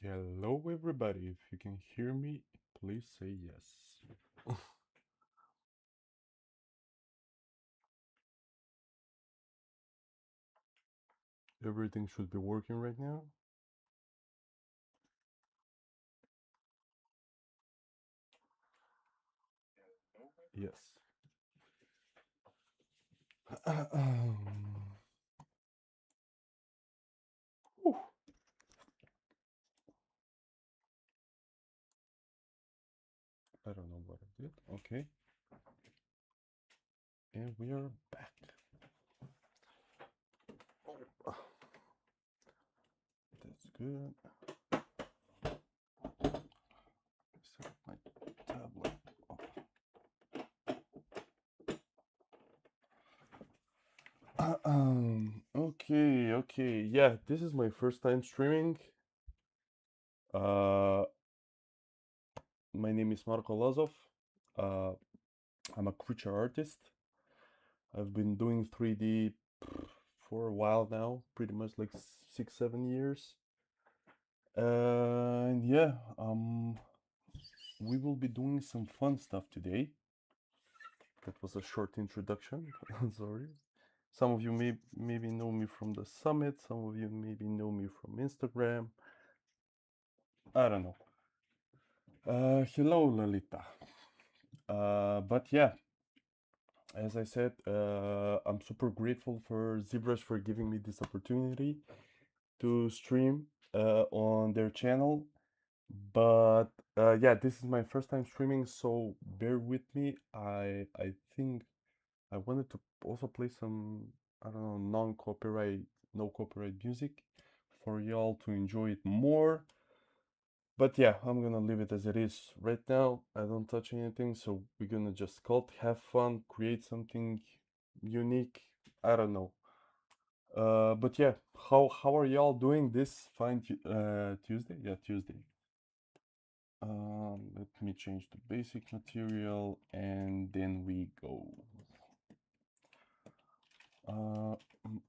Hello, everybody. If you can hear me, please say yes. Everything should be working right now. Yes. Whew. I don't know what I did. Okay. And we are back. Oh, that's good. Set my tablet. Okay. Yeah, this is my first time streaming. Uh, my name is Marko Lazov. Uh, I'm a creature artist. I've been doing 3D for a while now, pretty much like 6, 7 years. And yeah, we will be doing some fun stuff today. That was a short introduction. Sorry. Some of you maybe know me from the summit. Some of you maybe know me from Instagram. I don't know. Hello, Lalita. But yeah, as I said, I'm super grateful for ZBrush for giving me this opportunity to stream on their channel. But yeah, this is my first time streaming, so bear with me. I think I wanted to also play some, I don't know, non-copyright, no copyright music for y'all to enjoy it more. But yeah, I'm gonna leave it as it is right now. I don't touch anything, so we're gonna just sculpt, have fun, create something unique. I don't know. But yeah, how are y'all doing this fine Tuesday? Yeah, Tuesday. Let me change the basic material and then we go.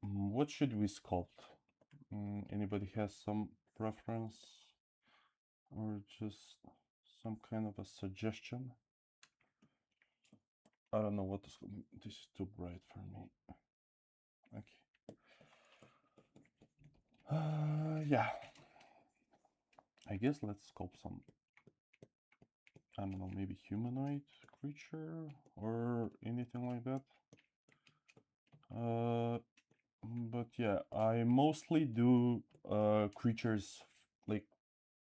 What should we sculpt? Anybody has some preference or just some kind of a suggestion? I don't know what to sculpt. This is too bright for me. Okay. Yeah. I guess let's sculpt some, I don't know, maybe humanoid creature or anything like that. But yeah, I mostly do creatures like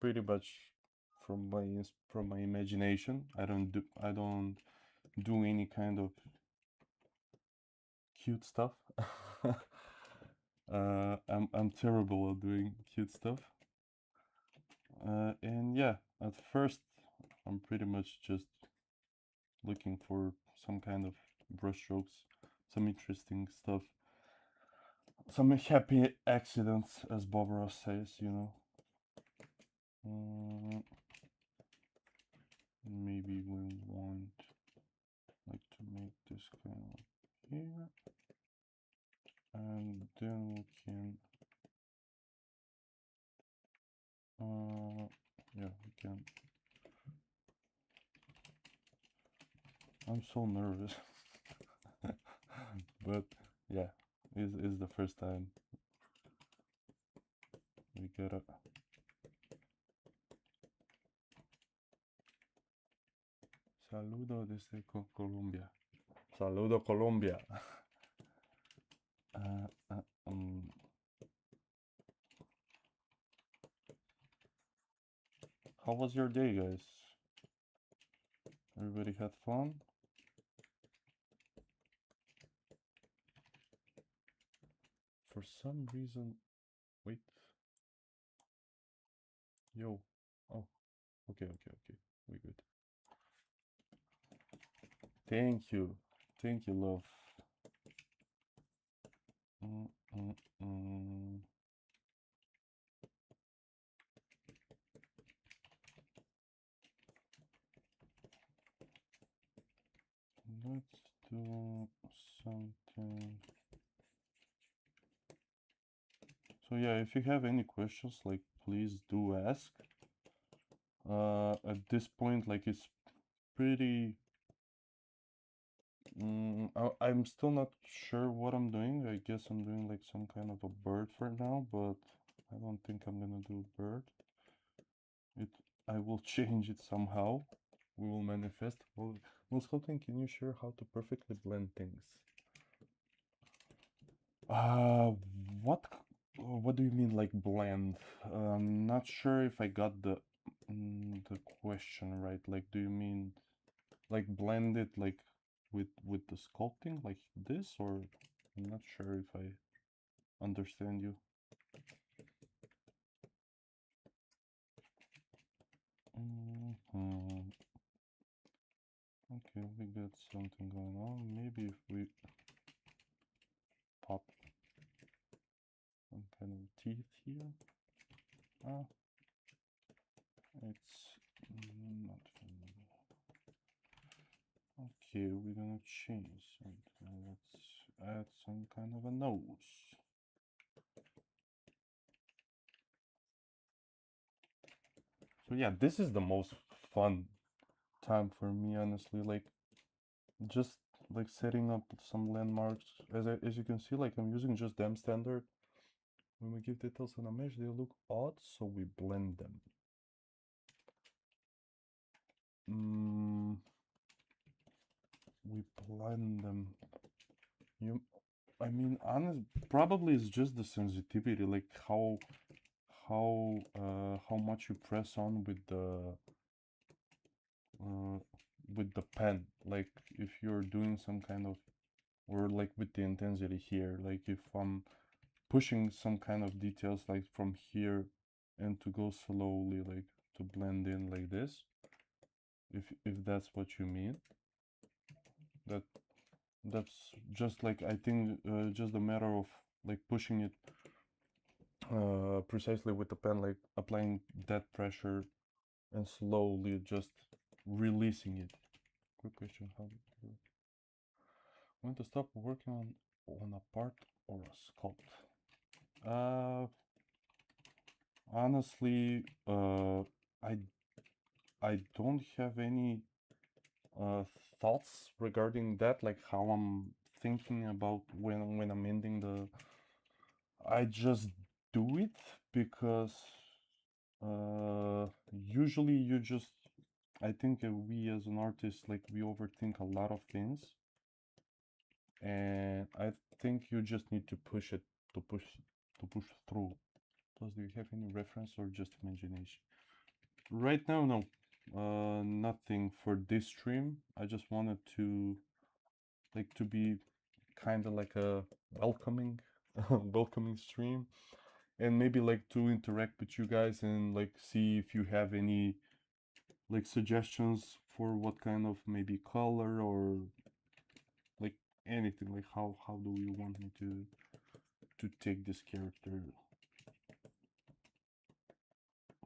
pretty much from my imagination. I don't do any kind of cute stuff. I'm terrible at doing cute stuff. And yeah, at first I'm pretty much just looking for some kind of brushstrokes, some interesting stuff, some happy accidents, as Bob Ross says, you know. Maybe we want like to make this kind of here, and then we can yeah, we can. I'm so nervous. But yeah, is the first time we gotta. Saludo desde Colombia. Saludo Colombia. uh, uh, um, how was your day, guys? Everybody had fun? For some reason, wait. Yo. Oh, okay. We good. Thank you. Thank you, love. Mm, mm, mm. Let's do something. So yeah, if you have any questions, like please do ask. At this point, like, it's pretty... I'm still not sure what I'm doing. I guess I'm doing like some kind of a bird for now, but I don't think I'm gonna do bird. I will change it somehow. We will manifest. Well, Sculpting, can you share how to perfectly blend things? Uh, what what do you mean, like, blend? I'm not sure if I got the question right. Like, do you mean like blend it like with the sculpting like this, or I'm not sure if I understand you. Okay, we got something going on. Maybe if we pop some kind of teeth here. Ah, it's not familiar. Okay, we're gonna change something. Let's add some kind of a nose. So yeah, this is the most fun time for me, honestly. Like, just like setting up some landmarks. As you can see, like, I'm using just them standard. When we give details on a mesh, they look odd, so we blend them. We blend them. I mean, probably it's just the sensitivity, like how much you press on with the pen. Like, if you're doing some kind of, or like with the intensity here, like if I'm pushing some kind of details like from here and to go slowly, like to blend in like this, if that's what you mean. That's just like, I think, just a matter of like pushing it precisely with the pen, like applying that pressure and slowly just releasing it. Quick question: how when to stop working on a part or a sculpt? Honestly, I don't have any thoughts regarding that, like how I'm thinking about when I'm ending the... I just do it because usually I think we as an artist, like, we overthink a lot of things, and I think you just need to push it to push through. Plus, do you have any reference or just imagination? Right now, no. Nothing for this stream. I just wanted to be kind of like a welcoming welcoming stream, and maybe like to interact with you guys and like see if you have any like suggestions for what kind of maybe color or like anything, like how do you want me to take this character,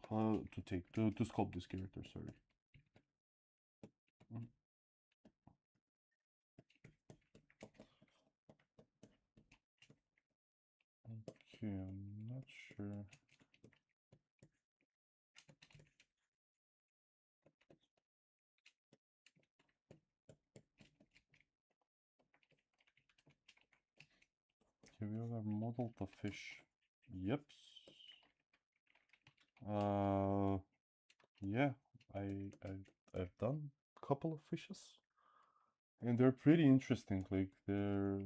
to sculpt this character, sorry. Okay, I'm not sure. Have you ever modeled a fish? Yep. Yeah, I've done a couple of fishes, and they're pretty interesting. Like, they're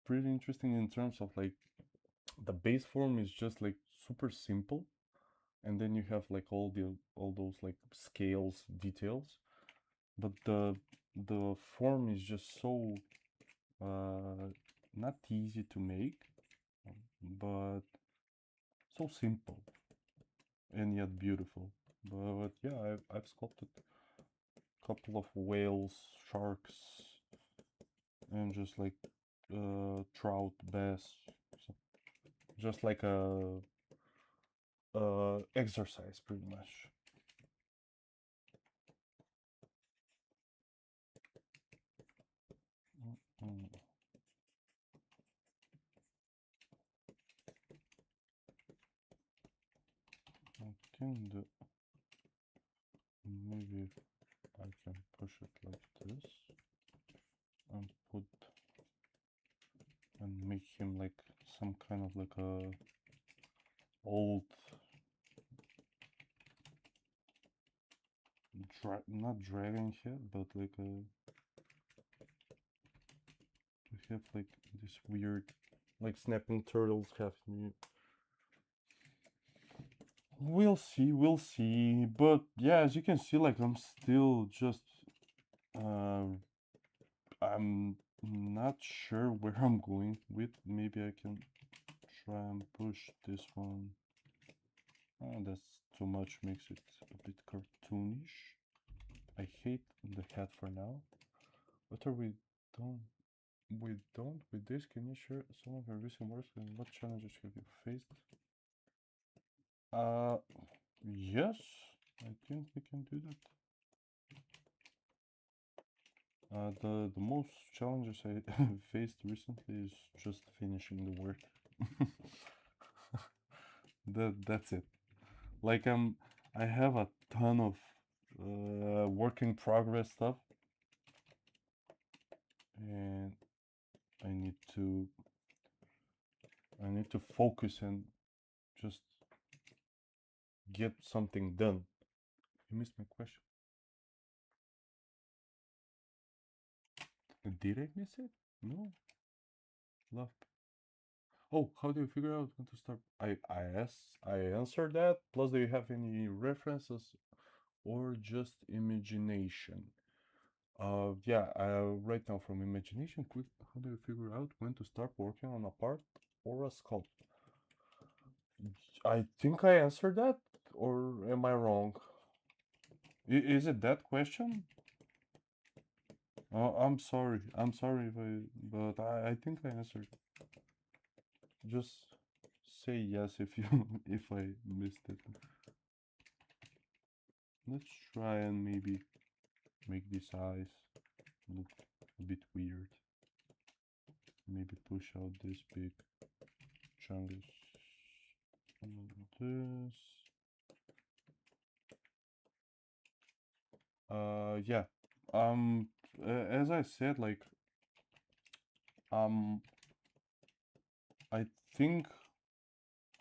pretty interesting in terms of like the base form is just like super simple, and then you have like all those like scales details, but the form is just so not easy to make, but so simple and yet beautiful. But yeah, I've sculpted a couple of whales, sharks, and just like trout, bass, so just like a exercise pretty much. Mm. think that maybe I can push it like this and put and make him like some kind of like a old not dragon head, but like a to have like this weird like snapping turtles have new. We'll see, but yeah, as you can see, like I'm still just I'm not sure where I'm going with. Maybe I can try and push this one. That's too much, makes it a bit cartoonish. I hate the hat for now. What are we done? We don't with this. Can you share some of your recent works and what challenges have you faced? Yes, I think we can do that. The most challenges I faced recently is just finishing the work. That's it. Like I have a ton of work in progress stuff, and I need to focus and just get something done. You missed my question. Did I miss it? No. Love. Oh, how do you figure out when to start? I answered that. Plus, do you have any references or just imagination? Yeah, right now from imagination, quick, how do you figure out when to start working on a part or a sculpt? I think I answered that, or am I wrong? Is it that question? I'm sorry. I'm sorry if but I think I answered. Just say yes if you if I missed it. Let's try and maybe make these eyes look a bit weird. Maybe push out this big chungus. This. Yeah. As I said, like, I think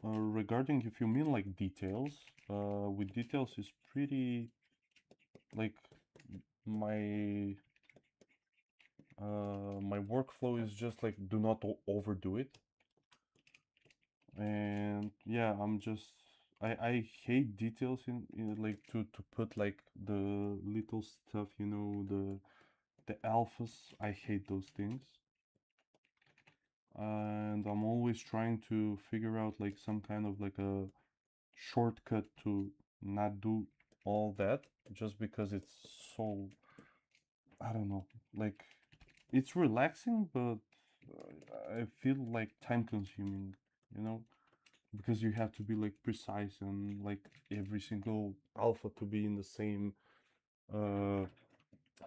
regarding if you mean like details, with details is pretty like my my workflow is just like do not overdo it. And yeah, I hate details in like to put like the little stuff, you know, the alphas. I hate those things. And I'm always trying to figure out like some kind of like a shortcut to not do all that just because it's so, I don't know, like it's relaxing, but I feel like time consuming, you know, because you have to be like precise and like every single alpha to be in the uh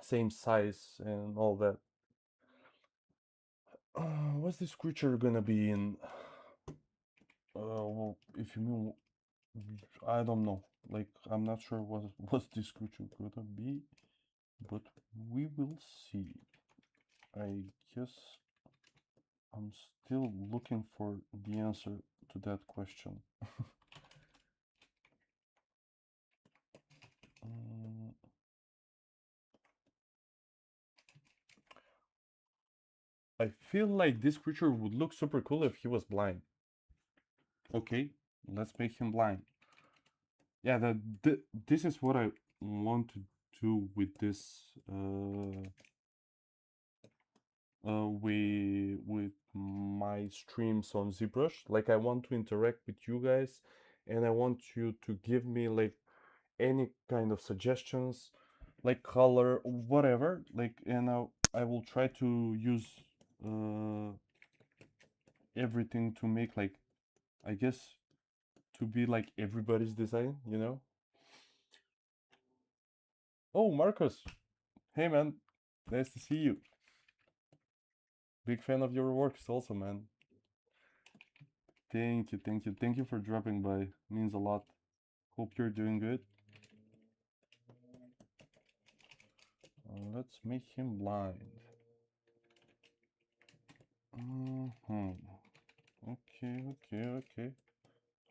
same size and all that. What's this creature gonna be in? Well, if you mean, I don't know. Like, I'm not sure what this creature gonna be, but we will see. I guess I'm still looking for the answer to that question. I feel like this creature would look super cool if he was blind. Okay, let's make him blind. Yeah, this is what I want to do with this with my streams on ZBrush. Like I want to interact with you guys, and I want you to give me like any kind of suggestions, like color, whatever. Like, and I will try to use everything to make like, I guess, to be like everybody's design, you know? Oh, Marcos. Hey, man. Nice to see you. Big fan of your works also, man. Thank you for dropping by. Means a lot. Hope you're doing good. Let's make him blind. Okay.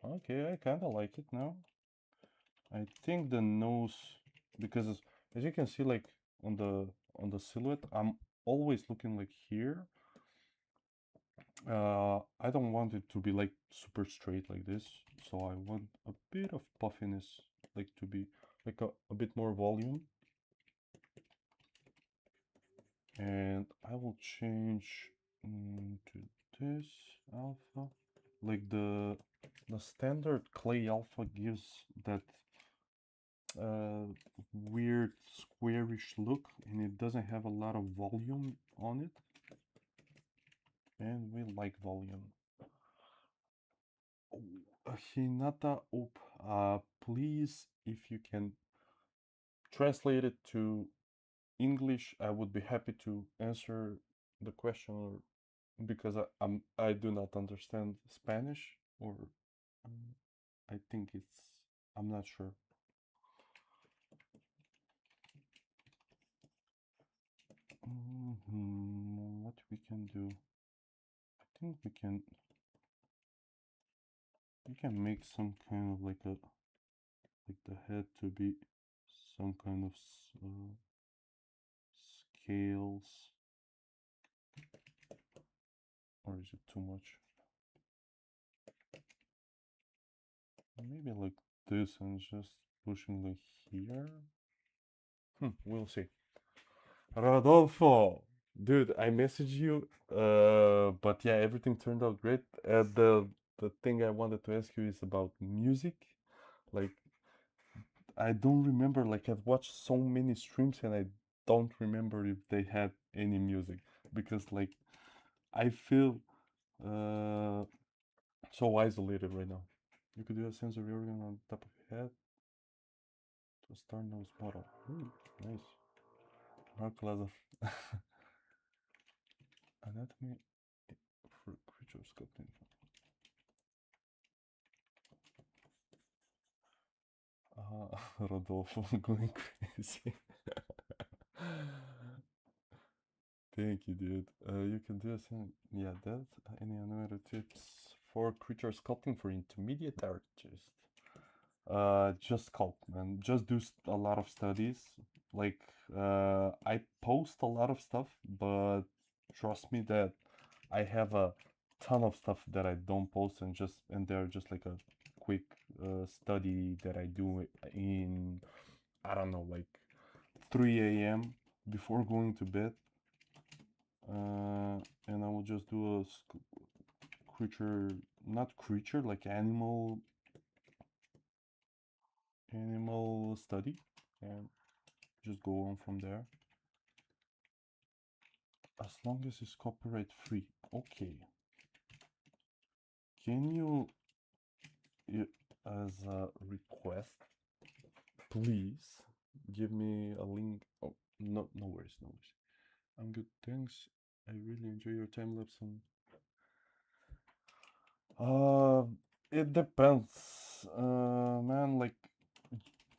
Okay, I kind of like it now. I think the nose, because as you can see, like on the silhouette, I'm always looking like here. I don't want it to be like super straight like this, so I want a bit of puffiness, like to be like a bit more volume. And I will change to this alpha. Like the standard clay alpha gives that weird squarish look, and it doesn't have a lot of volume on it, and we like volume. Hinata Op, please, if you can translate it to English, I would be happy to answer the question, because I do not understand Spanish, or I think I'm not sure. What we can do? I think we can make some kind of like the head to be some kind of scales, or is it too much? Maybe like this, and just pushing like here. We'll see. Rodolfo, dude, I messaged you, but yeah, everything turned out great. The thing I wanted to ask you is about music. Like, I don't remember. Like, I've watched so many streams, and I don't remember if they had any music, because like I feel so isolated right now. You could do a sensory organ on top of your head to start nose model. Ooh, nice. Marko Lazov. Anatomy for creature sculpting. Rodolfo going crazy. Thank you, dude. You can do yeah, that. Any animated tips for creature sculpting for intermediate artists? Just sculpt, man. Just do a lot of studies. Like, I post a lot of stuff, but trust me that I have a ton of stuff that I don't post, and they're just like a quick study that I do in, I don't know, like 3 a.m. before going to bed. And I will just do a creature, not creature, like animal study, and just go on from there. As long as it's copyright free. Okay. Can you, as a request, please give me a link? Oh, no, no worries, no worries. I'm good, thanks. I really enjoy your time lapse. And it depends, man. Like,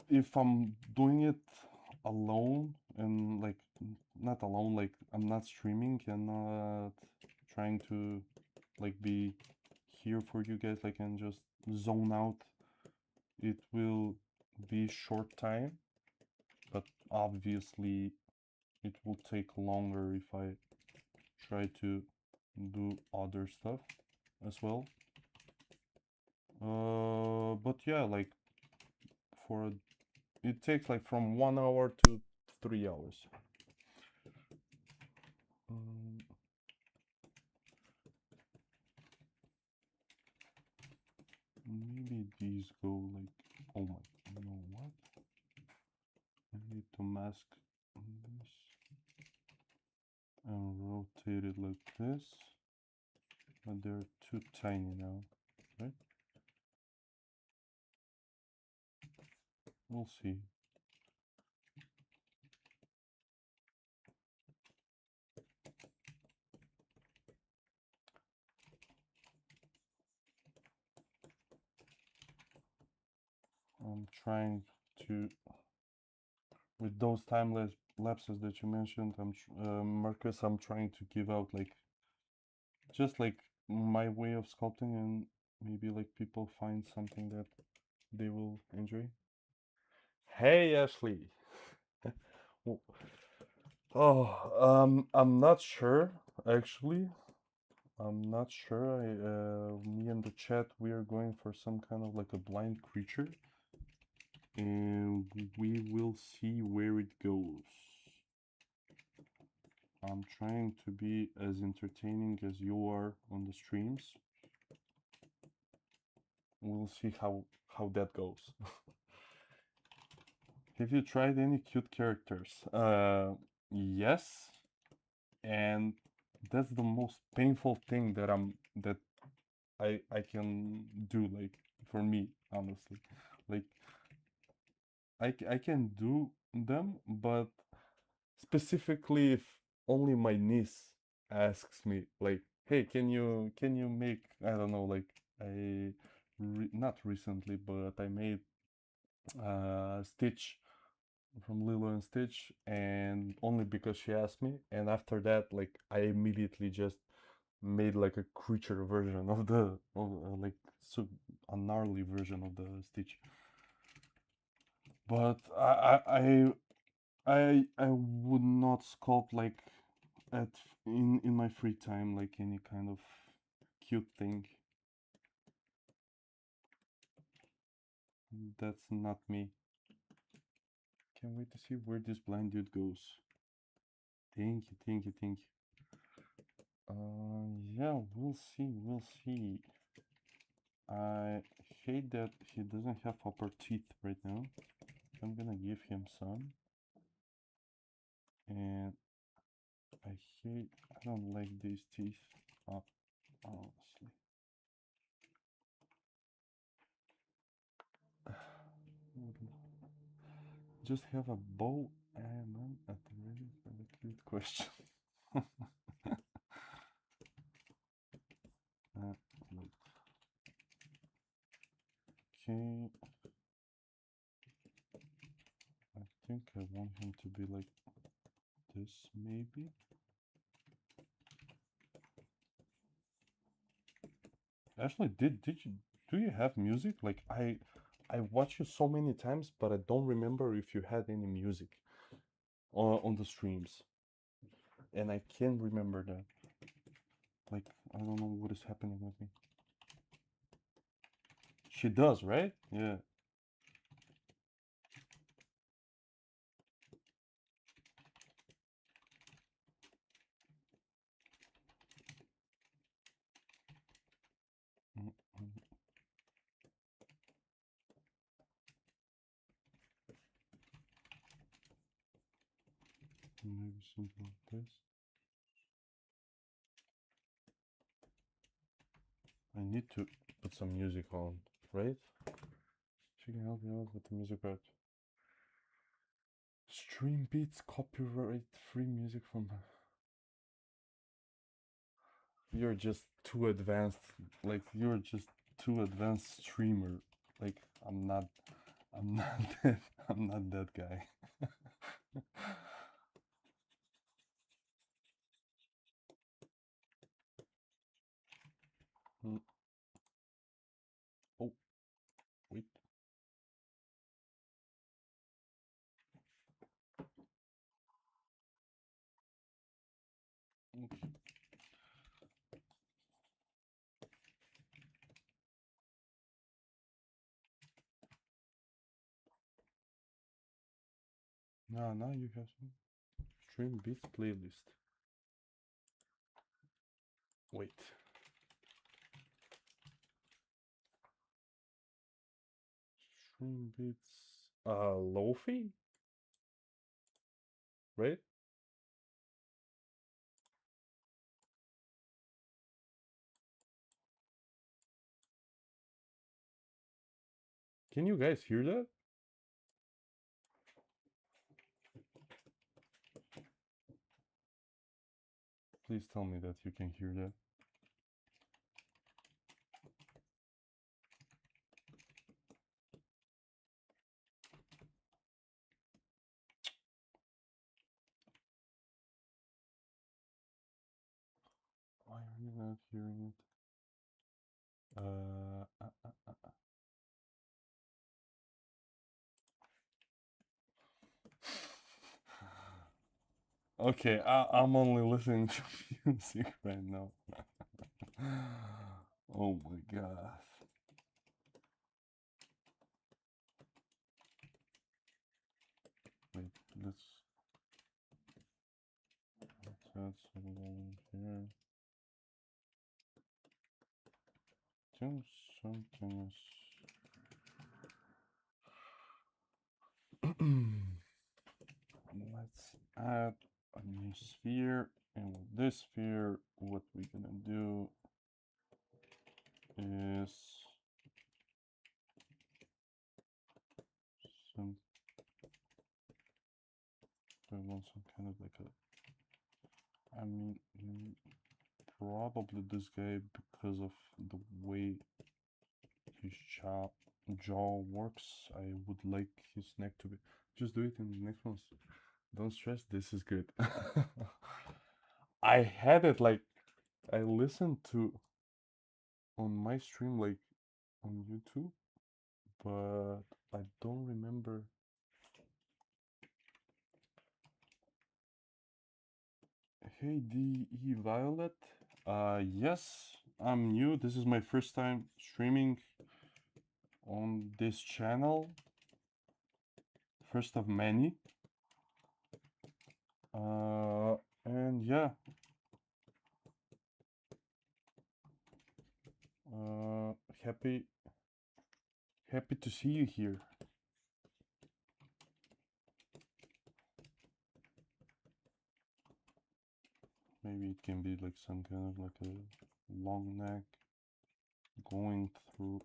if I'm doing it alone, and like not alone, like I'm not streaming and not trying to like be here for you guys, like, and just zone out, it will be short time, but obviously it will take longer if I try to do other stuff as well. But yeah, like it takes like from 1 hour to 3 hours. Maybe these go like, oh my, you know what? I need to mask this and rotate it like this, but they're too tiny now, right? We'll see. I'm trying to, with those lapses that you mentioned, Marcus, I'm trying to give out like just like my way of sculpting, and maybe like people find something that they will enjoy. Hey, Ashley. Oh, I'm not sure actually. I'm not sure. Me and the chat, we are going for some kind of like a blind creature, and we will see where it goes. I'm trying to be as entertaining as you are on the streams. We'll see how that goes. Have you tried any cute characters? Yes, and that's the most painful thing that I can do, like, for me, honestly. Like, I can do them, but specifically if only my niece asks me, like, hey, can you make, I don't know, like, not recently, but I made Stitch from Lilo and Stitch, and only because she asked me. And after that, like, I immediately just made like a creature version of like, so a gnarly version of the Stitch. But I would not sculpt like at in my free time, like any kind of cute thing. That's not me. Can't wait to see where this blind dude goes. Thank you, thank you, thank you. Yeah, we'll see, we'll see. I hate that he doesn't have upper teeth right now. I'm gonna give him some. And I don't like these teeth, honestly. Just have a bow and I'm at the ready for the cute question. Wait. Okay, I think I want him to be like this, maybe. Actually, do you have music? Like, I watch you so many times, but I don't remember if you had any music on the streams, and I can't remember that. Like, I don't know what is happening with me. She does, right? Yeah. Mm, mm. Maybe something like this. I need to put some music on, right? She can help me out with the music part. Stream beats copyright free music from. You're just too advanced. Like, you're just too advanced streamer. Like, I'm not. I'm not that. I'm not that guy. Mm. Oh, wait. Okay. Now you have some stream beats playlist. Wait. Stream beats. Lofi, right? Can you guys hear that? Please tell me that you can hear that. not hearing it. Okay, I'm only listening to music right now. Oh my god. Wait, let's add some volume here. Do something. Let's add a new sphere, and with this sphere, what we're gonna do is some. I want some kind of like a. I mean, probably this guy because of the way his jaw works. I would like his neck to be. Just do it in the next ones. Don't stress. This is good. I had it like I listened to on my stream like on YouTube, but I don't remember. Hey DE Violet. Yes, I'm new. This is my first time streaming on this channel. First of many. And yeah. Happy to see you here. Maybe it can be like some kind of like a long neck going through.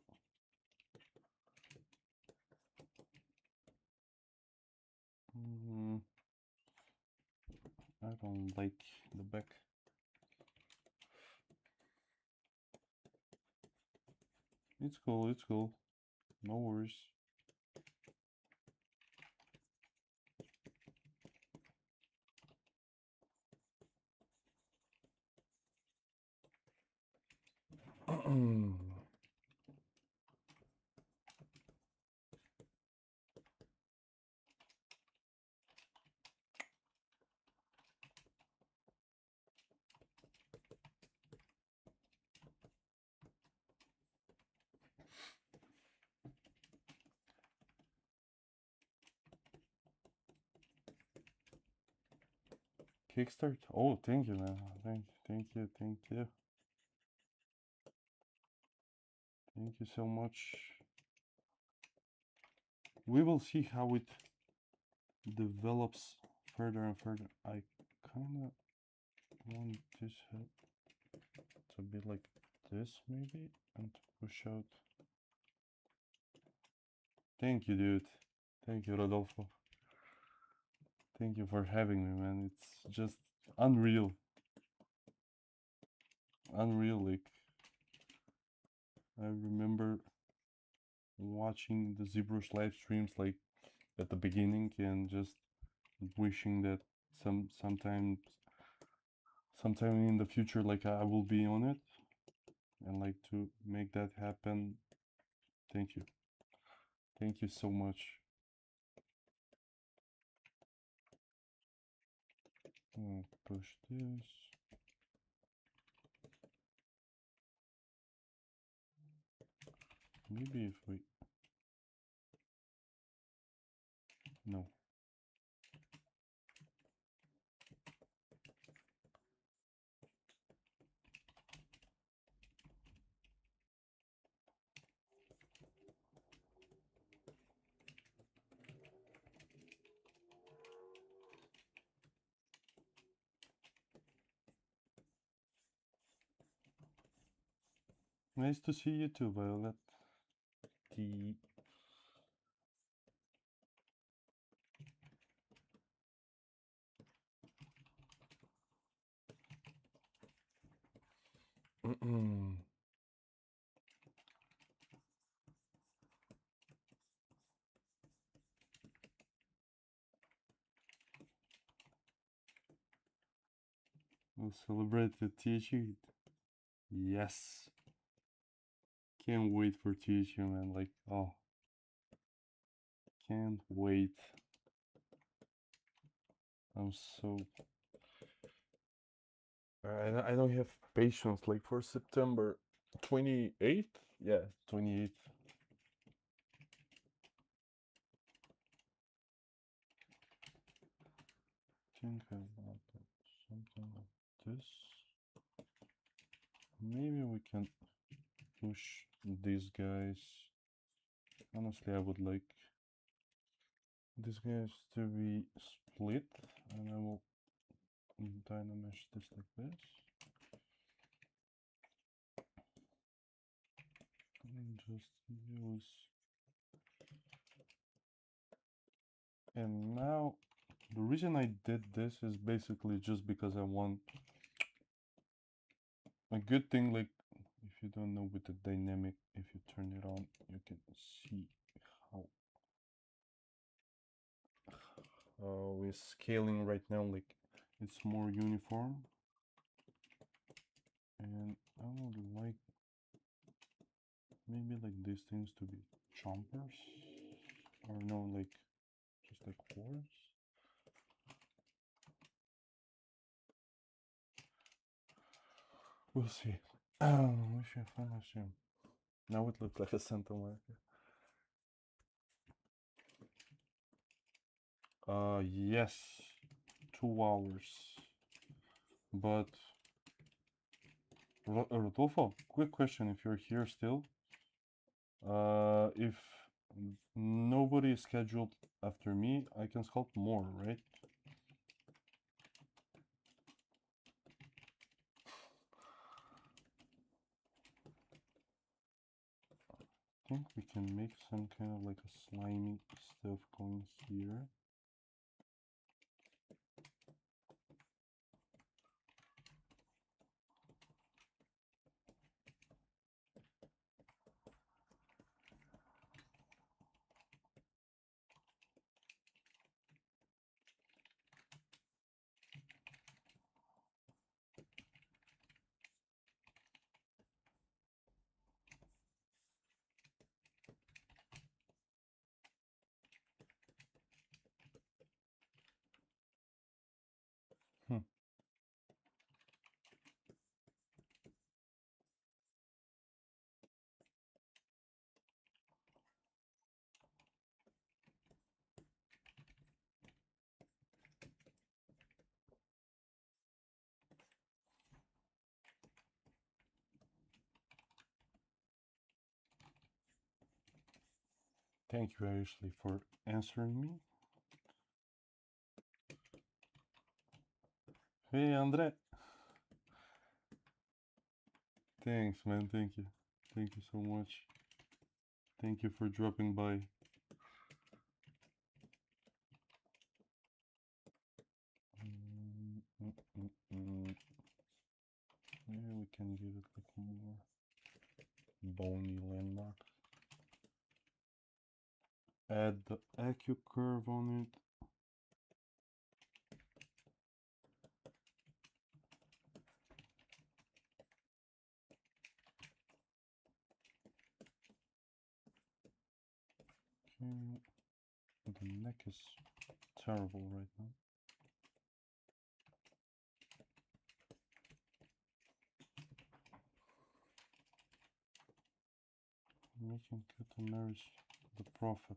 I don't like the back. It's cool, it's cool. No worries. Kickstart? Oh, thank you, man. Thank you. Thank you so much. We will see how it develops further and further. I kinda want this head to be like this maybe and push out. Thank you, dude. Thank you, Rodolfo. Thank you for having me, man. It's just unreal. Unreal, like I remember watching the ZBrush live streams like at the beginning and just wishing that sometime in the future like I will be on it and like to make that happen. Thank you. Thank you so much. Push this. Maybe if we... No. Nice to see you too, Violet. The... We'll celebrate the THE. Yes. Can't wait for teaching, man. Like, oh, can't wait. I'm so. I don't have patience. Like for September 28th? Yeah, 28th. Think about something like this. Maybe we can push these guys. Honestly, I would like these guys to be split, and I will dynamesh this like this. And just use. And now, the reason I did this is basically just because I want a good thing. Like, if you don't know with the dynamic, if you turn it on, you can see how we're scaling right now. Like, it's more uniform, and I would like maybe like these things to be chompers, or no, like just like chords. We'll see. We should finish him. Now it looks like a Santa marker. Yes, 2 hours. But Rodolfo, quick question: if you're here still, if nobody is scheduled after me, I can sculpt more, right? I think we can make some kind of like a slimy stuff going here. Hmm. Thank you, Ashley, for answering me. Hey, Andre. Thanks, man. Thank you. Thank you so much. Thank you for dropping by. Maybe we can give it like more bony landmark. Add the AQ curve on it. Okay. The neck is terrible right now. Making Amaris the Prophet.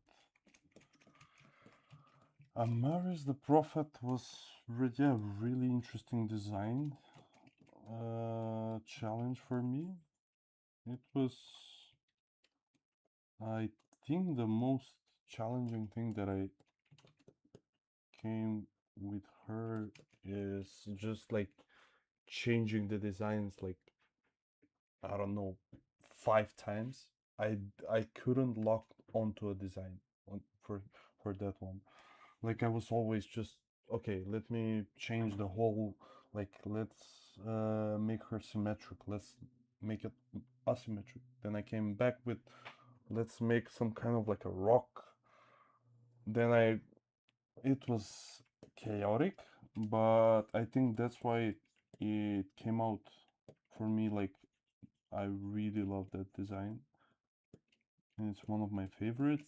Amaris the Prophet was yeah, really interesting design. Challenge for me. It was, I think, the most challenging thing that I came with her is just like changing the designs like I don't know 5 times. I couldn't lock onto a design for that one. Like I was always just okay, let me change the whole, like let's make her symmetric, let's make it asymmetric. Then I came back with let's make some kind of like a rock. Then it was chaotic, but I think that's why it came out for me like I really love that design, and it's one of my favorites.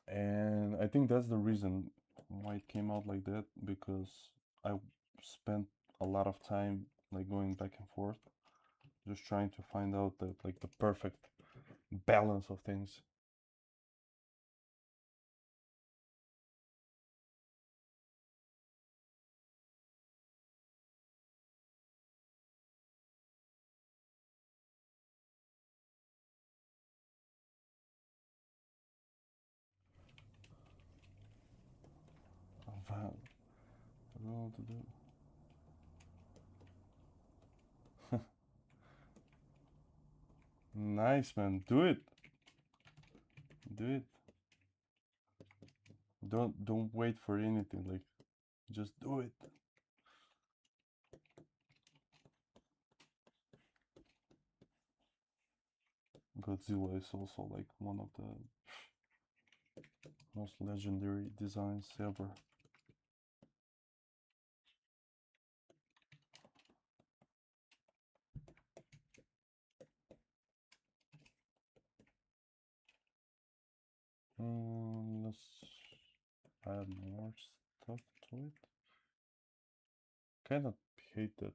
And I think that's the reason why it came out like that, because I spent a lot of time like going back and forth, just trying to find out that like the perfect balance of things. I don't know what to do. Nice, man. Do it. Do it. Don't wait for anything. Like, just do it. Godzilla is also like one of the most legendary designs ever. Let's add more stuff to it. Kind of hate that.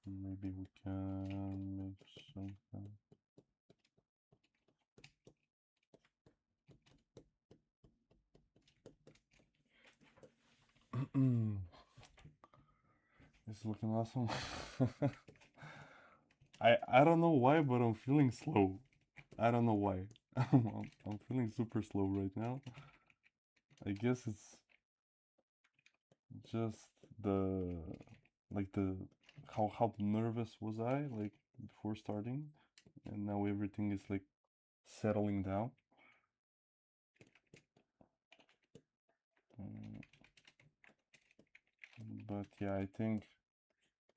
Maybe we can make something. It's looking awesome. I don't know why, but I'm feeling slow. I don't know why. I'm feeling super slow right now. I guess it's just the like the how nervous was I like before starting, and now everything is like settling down. Mm, but yeah, I think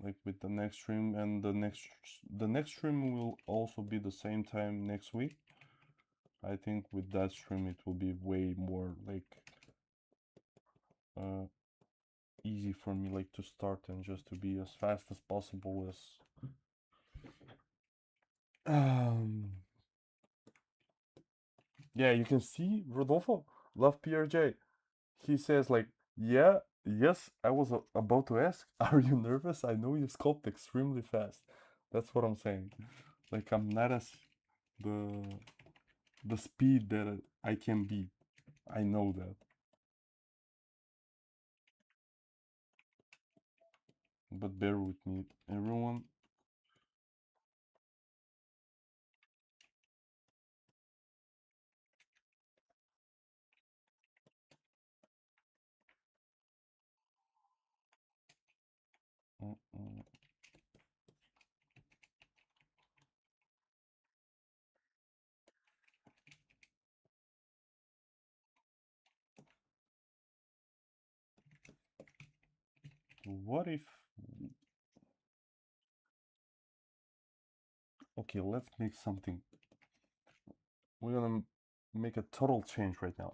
like with the next stream, and the next stream will also be the same time next week. I think with that stream it will be way more like uh, easy for me like to start and just to be as fast as possible as um yeah, you can see Rodolfo love PRJ. He says like, yeah, yes, I was about to ask, are you nervous? I know you sculpt extremely fast. That's what I'm saying. Like I'm not as the the speed that I can be. I know that. But bear with me, everyone. Mm-mm. What if... Okay, let's make something. We're gonna make a total change right now.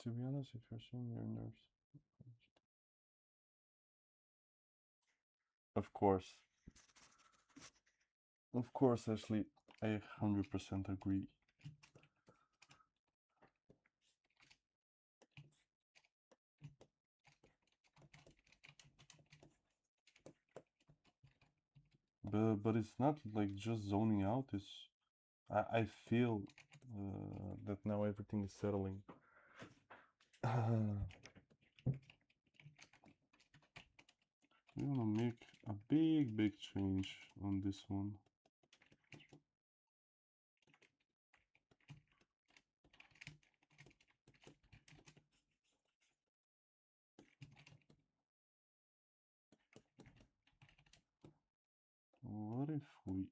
To be honest, if you're seeing your nerves. Of course. Of course, Ashley. I 100% agree. But it's not like just zoning out. It's I feel that now everything is settling. We're gonna make a big change on this one. What if we...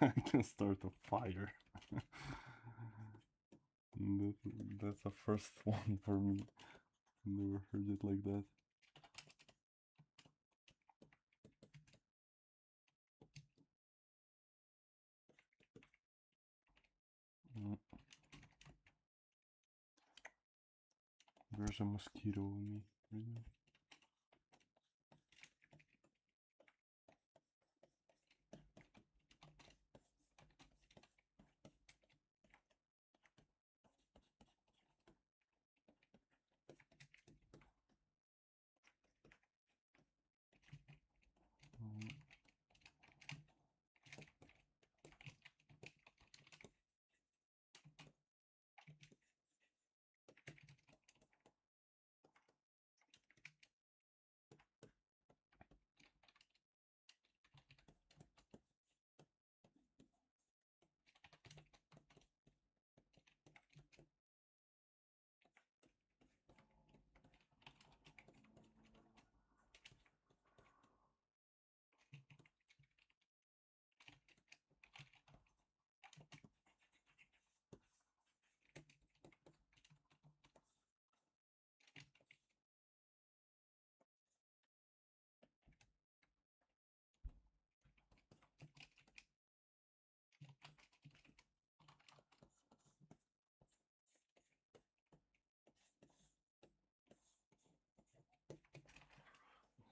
I can start a fire. That's the first one for me. Never heard it like that. Mm. There's a mosquito on me right now. Mm.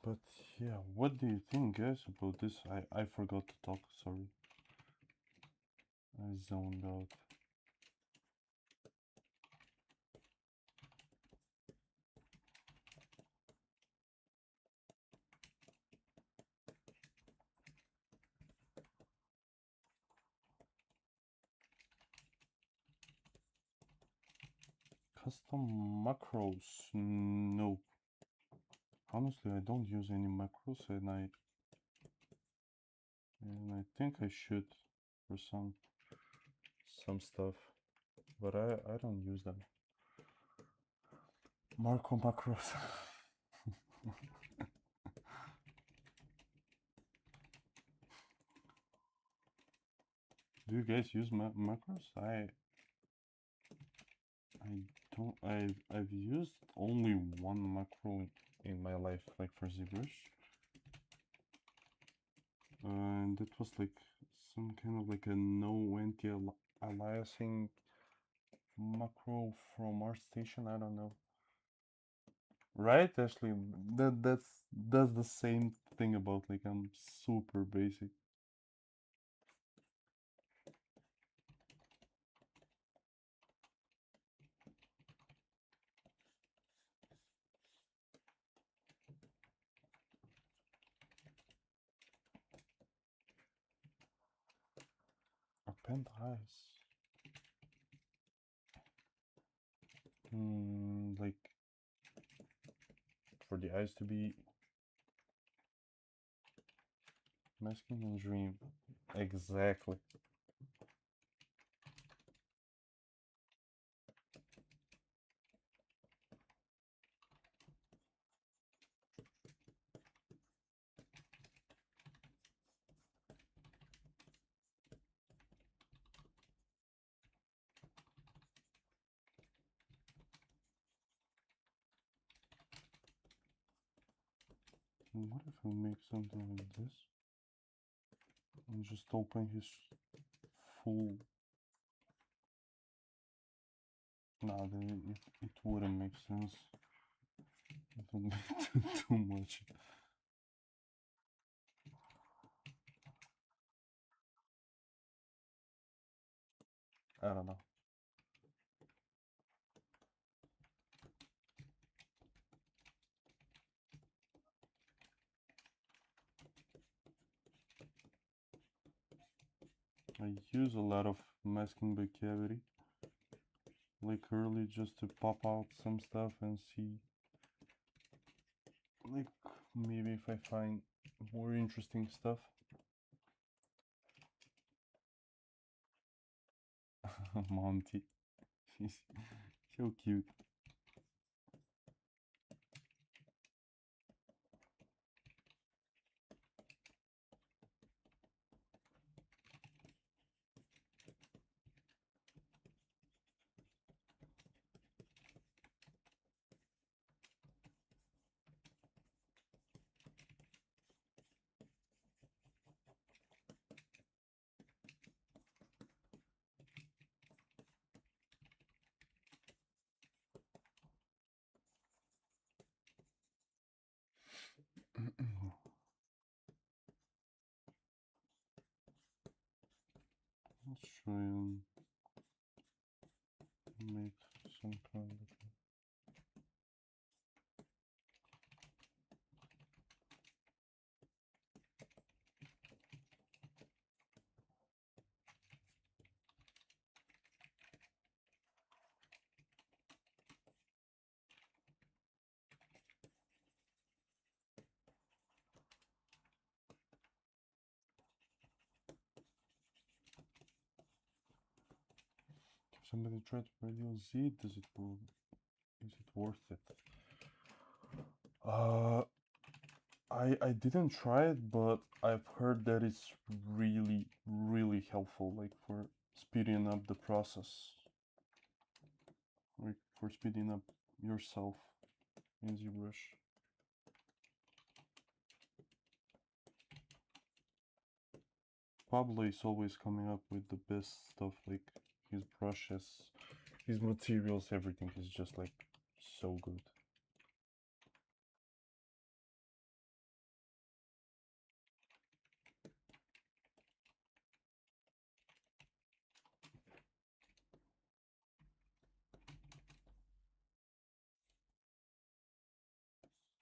But yeah, what do you think, guys, about this? I forgot to talk, sorry. I zoned out. Custom macros? No. Honestly, I don't use any macros, and I think I should for some stuff, but I don't use them. Marko macros. Do you guys use macros? I don't. I've used only one macro in my life, like for ZBrush, and it was like some kind of like a no anti-aliasing macro from ArtStation. I don't know. Right, Ashley? That's the same thing about like I'm super basic. Append eyes. Like for the eyes to be masking and dream. Exactly. What if we make something like this and just open his full? No, it wouldn't make sense. It would be too much. I don't know. I use a lot of masking by cavity, like early, just to pop out some stuff and see, like maybe if I find more interesting stuff. Monty, he's so cute. try and make some kind of... If somebody tried to produce Z, is it worth it? I didn't try it, but I've heard that it's really helpful, like for speeding up the process, like for speeding up yourself in ZBrush. Pablo is always coming up with the best stuff, like his brushes, his materials, everything is just like so good.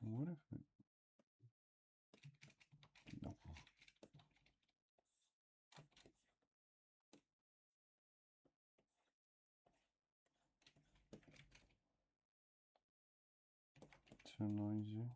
What if it... No. Too noisy.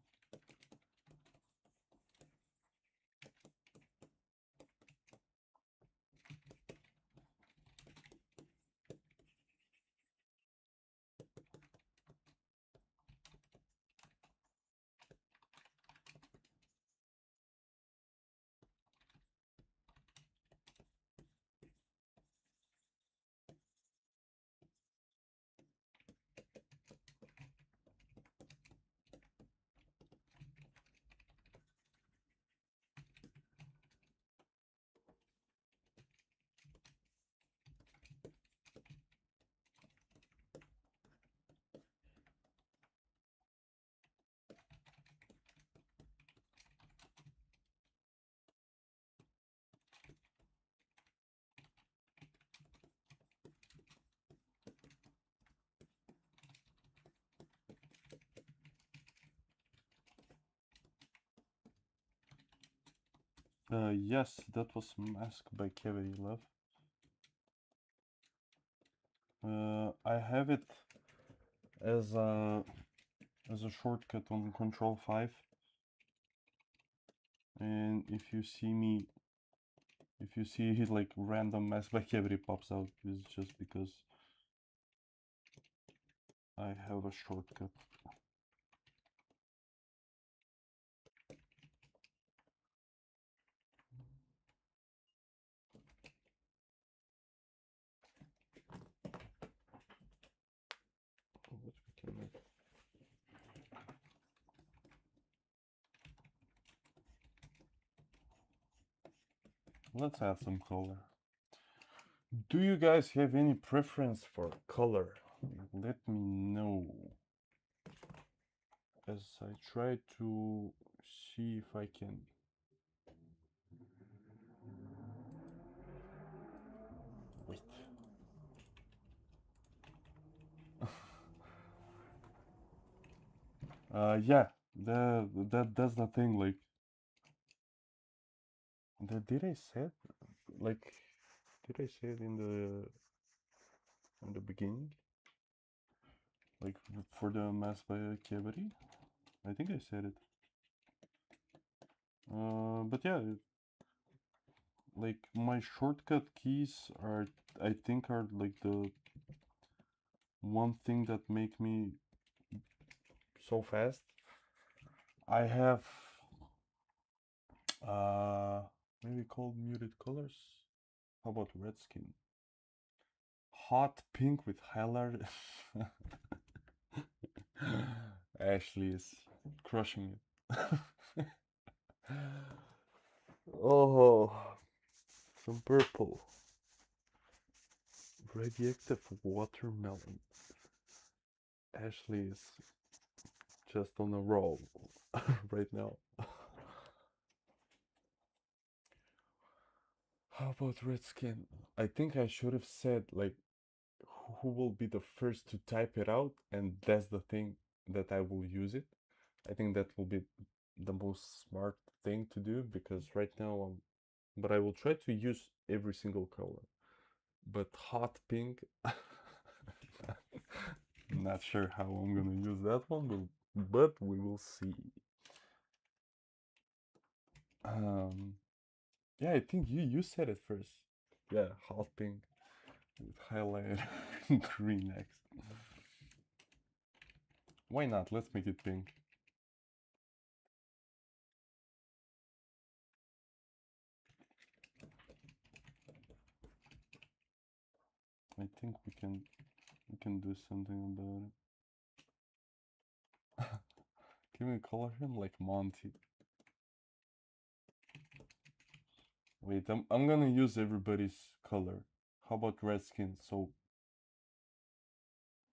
Yes, that was Mask by Cavity Love. I have it as a shortcut on Control 5, and if you see like random Mask by Cavity pops out, it's just because I have a shortcut. Let's add some color. Do you guys have any preference for color? Let me know as I try to see if I can. Wait. Yeah, that's the thing. Like, did I say it? Like, did I say it in the beginning? Like for the Mask by Cavity? I think I said it. But yeah, like my shortcut keys are, I think, are like the one thing that make me so fast. I have maybe called muted colors. How about red skin? Hot pink with highlighter. Ashley is crushing it. Oh, some purple. Radioactive watermelon. Ashley is just on a roll right now. How about red skin? I think I should have said like who will be the first to type it out, and that's the thing that I will use it. I think that will be the most smart thing to do because right now but I will try to use every single color. But hot pink, not sure how I'm gonna use that one, but we will see. Um, yeah, I think you said it first. Yeah, hot pink with highlight green next. Why not? Let's make it pink. I think we can do something about it. Can we color him like Monty? Wait, I'm gonna use everybody's color. How about red skin? So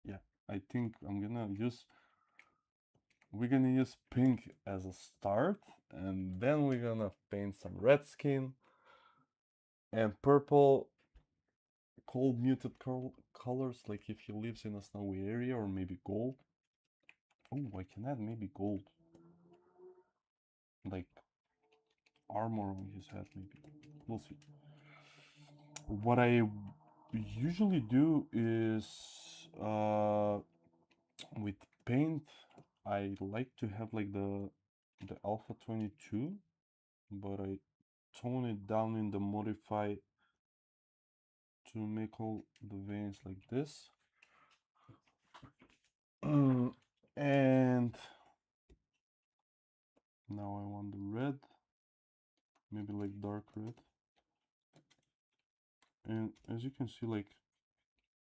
yeah, I think we're gonna use pink as a start, and then we're gonna paint some red skin and purple, cold muted colors, like if he lives in a snowy area, or maybe gold. Oh, I can add maybe gold, like armor on his head, maybe. We'll see. What I usually do is with paint, I like to have like the alpha 22, but I tone it down in the modify to make all the veins like this. And now I want the red, maybe like dark red. And as you can see, like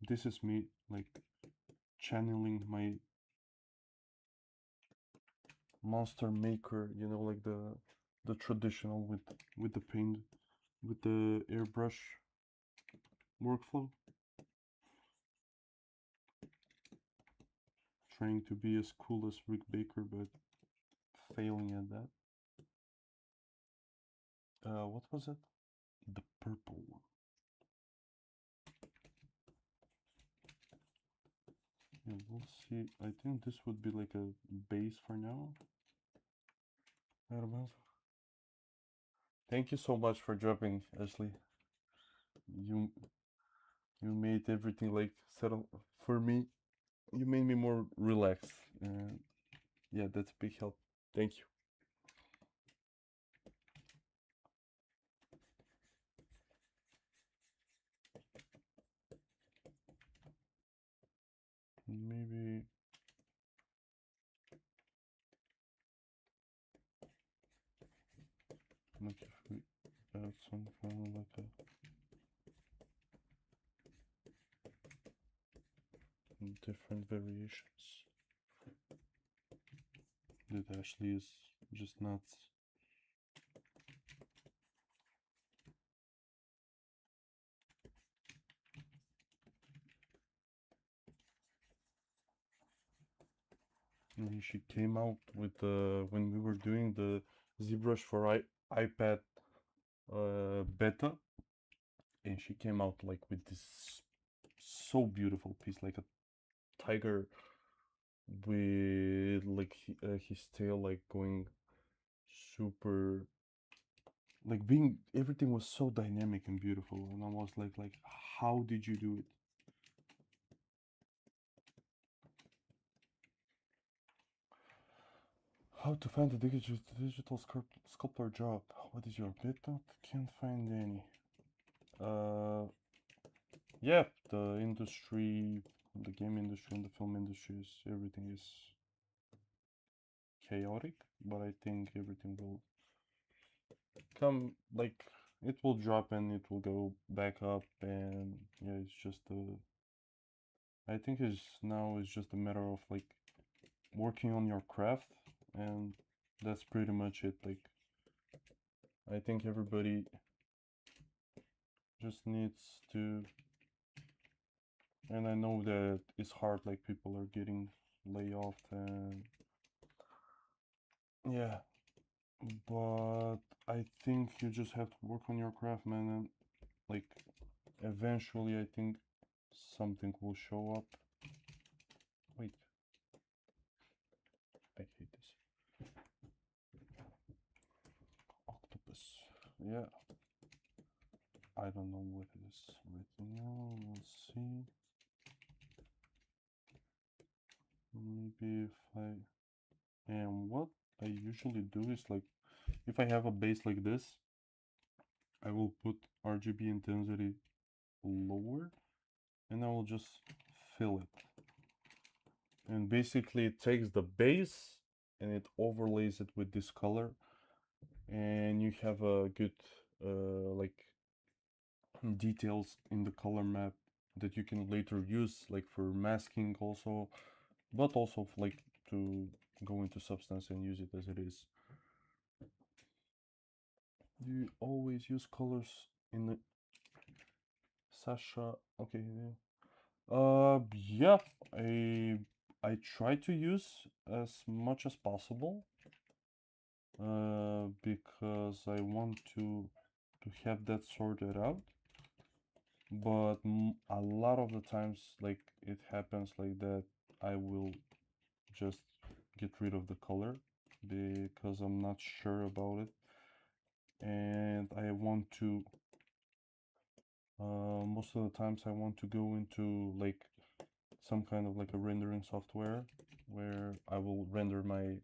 this is me like channeling my monster maker, you know, like the traditional with the paint, with the airbrush workflow. Trying to be as cool as Rick Baker, but failing at that. What was it? The purple one. Yeah, we'll see. I think this would be like a base for now. Thank you so much for dropping, Ashley. You you made everything like settle for me. You made me more relaxed. And yeah, that's a big help. Thank you. Maybe like if we add some kind of like a different variations. That actually is just nuts. And she came out with when we were doing the ZBrush for iPad beta, and she came out like with this so beautiful piece, like a tiger with like his tail like going super, like being everything was so dynamic and beautiful, and I was like how did you do it? How to find a digital sculptor job? What is your beta? Can't find any. Yeah, the industry, the game industry and the film industry is everything is chaotic, but I think everything will come, like it will drop and it will go back up, and yeah, it's just I think it's just a matter of like working on your craft, and that's pretty much it. Like I think everybody just needs to, and I know that it's hard, like people are getting laid off, and yeah, but I think you just have to work on your craft, man, like eventually I think something will show up. Wait, I hate this. Octopus. Yeah, I don't know what it is right now. Let's see. Maybe if and what I usually do is like, if I have a base like this, I will put RGB intensity lower and I will just fill it. And basically it takes the base and it overlays it with this color, and you have a good like details in the color map that you can later use, like for masking also, but also like to go into Substance and use it as it is. Do you always use colors in the Sasha? Okay, yeah, I try to use as much as possible, because I want to have that sorted out. But a lot of the times, like it happens like that, I will just get rid of the color because I'm not sure about it, and I want to most of the times I want to go into like some kind of like a rendering software where I will render my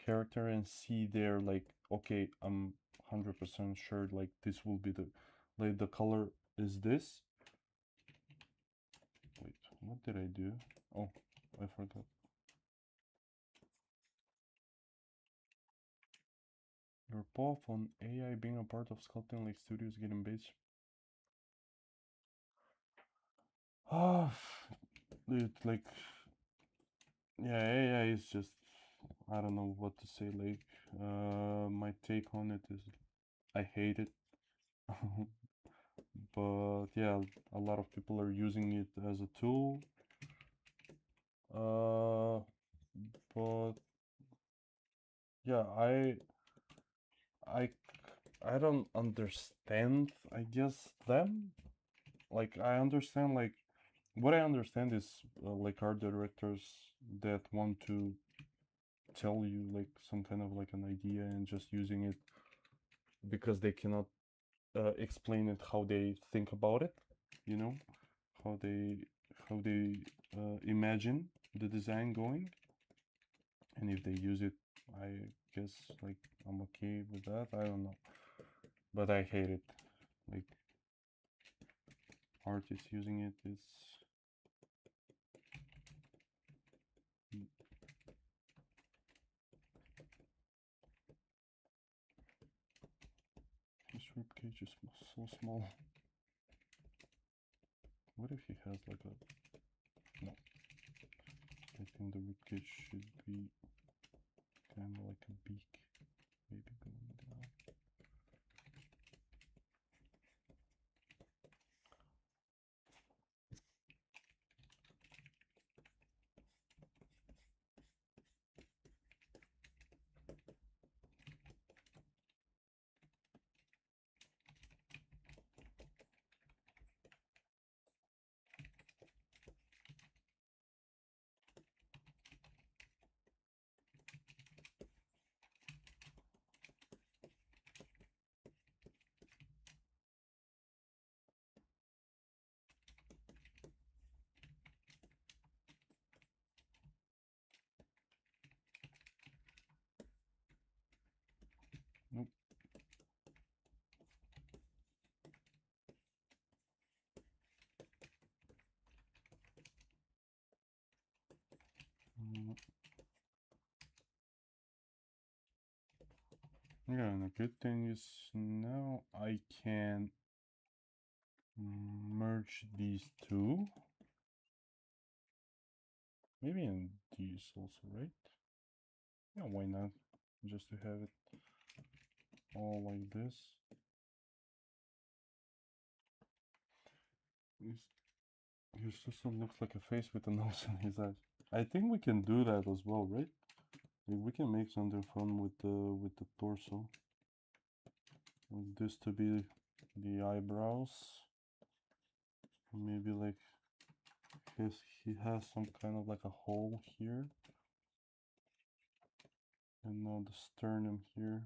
character and see there like, okay, I'm 100% sure like this will be the color is this. Wait, what did I do? Oh, I forgot. Your path on AI being a part of Sculpting like studios getting base. Ah, dude, like, yeah, AI is just, I don't know what to say. Like, my take on it is, I hate it. But yeah, a lot of people are using it as a tool. But yeah, I, I don't understand, I guess, them. Like, I understand, like, what I understand is like art directors that want to tell you like some kind of like an idea and just using it because they cannot explain it how they think about it, you know, how they imagine the design going, and if they use it, I guess like I'm okay with that. I don't know, but I hate it. Like artists using it is. His ribcage is so small. What if he has like a... No. I think the ribcage should be kind of like a beak, maybe going down. Nope. Yeah, and the good thing is now I can merge these two. Maybe in these also, right? Yeah, why not? Just to have it all like this. His system looks like a face with a nose in his eyes. I think we can do that as well, right? Like we can make something fun with the torso. Like this to be the eyebrows. Maybe like he has some kind of like a hole here, and now the sternum here.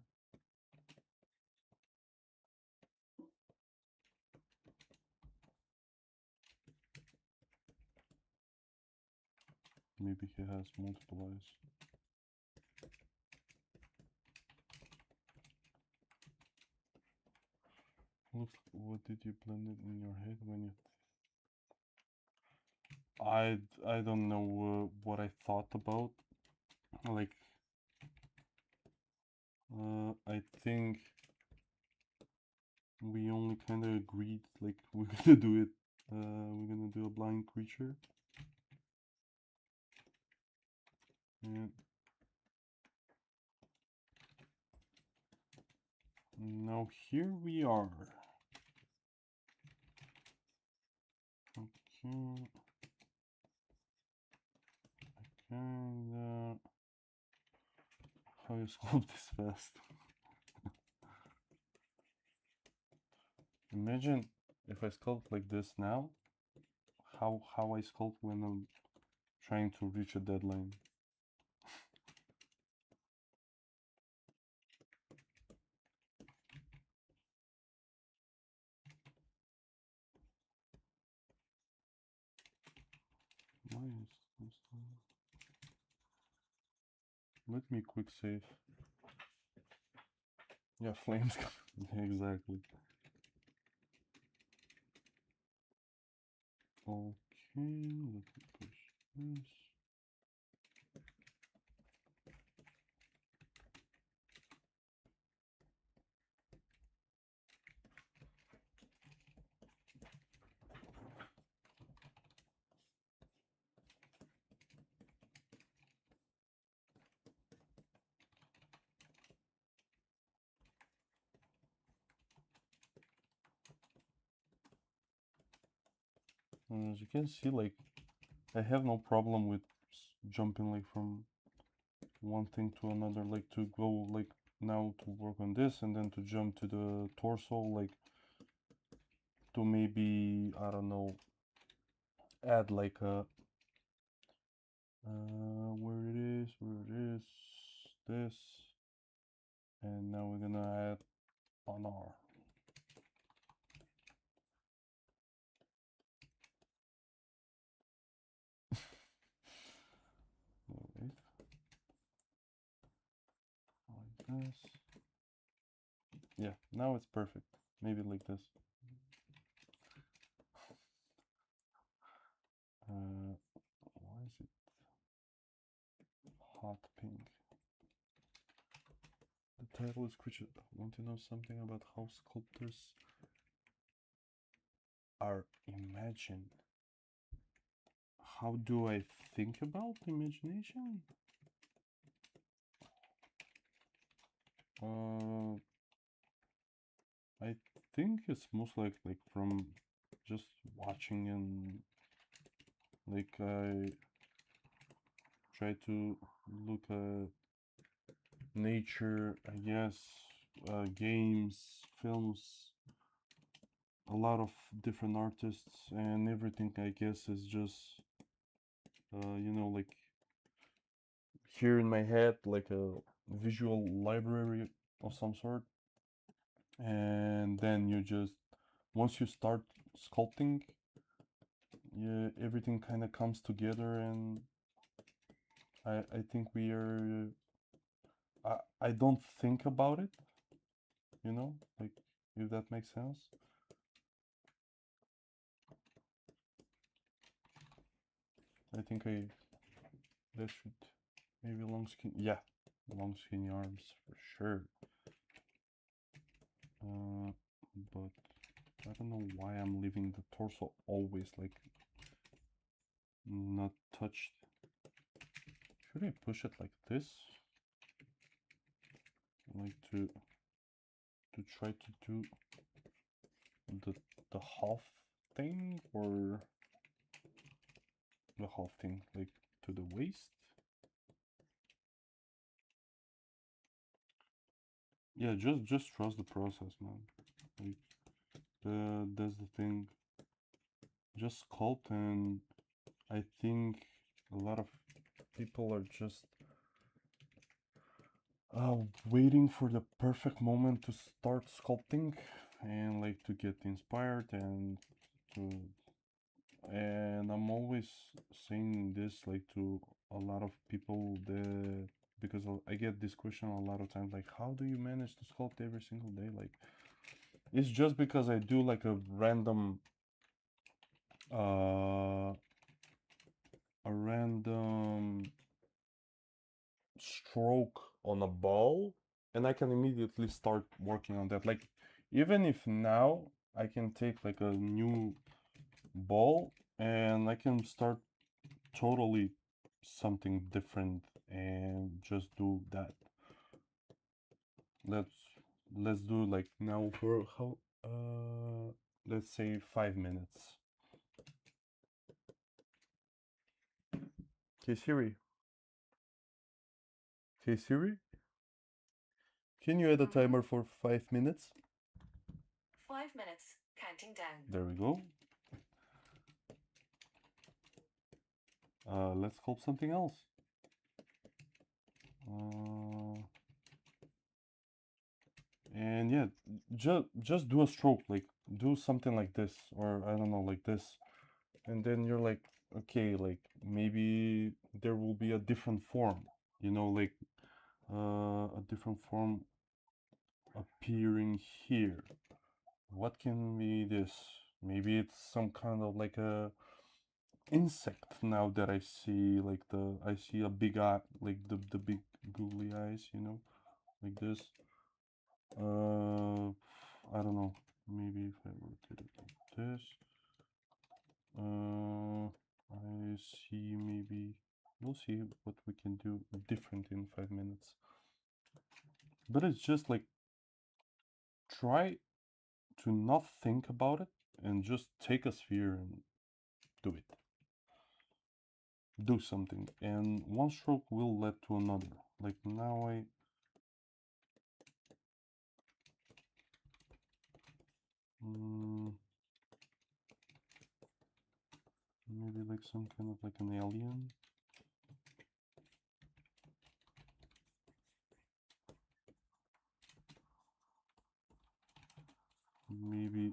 Maybe he has multiple eyes. Looks. What did you blend it in your head when you? I don't know what I thought about. Like, I think we only kind of agreed like we're gonna do it. We're gonna do a blind creature. And now here we are. Okay. Kinda. How you sculpt this fast? Imagine if I sculpt like this now. How I sculpt when I'm trying to reach a deadline. Nice. Let me quick save. Yeah, flames. Exactly. Okay, let me push this. And as you can see, like, I have no problem with jumping like from one thing to another, like to go like now to work on this and then to jump to the torso, like to maybe, I don't know, add like a where it is, this, and now we're gonna add an R. Wait, like this. Yeah, now it's perfect. Maybe like this. Why is it hot pink? The title is Creature. Want to know something about how sculptors are imagined? How do I think about imagination? I think it's most like from just watching, and like I try to look at nature, I guess, games, films, a lot of different artists, and everything I guess is just you know, like here in my head, like a visual library of some sort. And then you just, once you start sculpting, yeah, everything kind of comes together. And I think we are, I don't think about it, you know, like, if that makes sense. I think that should, maybe long skin, yeah, long skinny arms for sure. But I don't know why I'm leaving the torso always like not touched. Should I push it like this? Like to try to do the half thing, or the half thing like to the waist? Yeah, just trust the process, man. Like, that's the thing. just sculpt, and I think a lot of people are just waiting for the perfect moment to start sculpting and like to get inspired to and I'm always saying this like to a lot of people because I get this question a lot of times, like how do you manage to sculpt every single day? Like it's just because I do like a uh random stroke on a ball, and I can immediately start working on that. Like even if now I can take like a new ball and I can start totally something different and just do that. let's let's do like now for how let's say 5 minutes. Hey Siri, hey Siri, can you add a timer for 5 minutes? 5 minutes, counting down. There we go. Let's sculpt something else. And yeah, just do a stroke, like do something like this, or I don't know, like this, and then you're like, okay, like maybe there will be a different form, you know, like a different form appearing here. What can be this? Maybe it's some kind of like a insect. Now that I see like I see a big eye, like the big googly eyes, you know, like this. I don't know. Maybe if I rotate it like this, I see. Maybe we'll see what we can do different in 5 minutes. But it's just like try to not think about it and just take a sphere and do it. Do something, and one stroke will lead to another. Like now maybe like some kind of like an alien. Maybe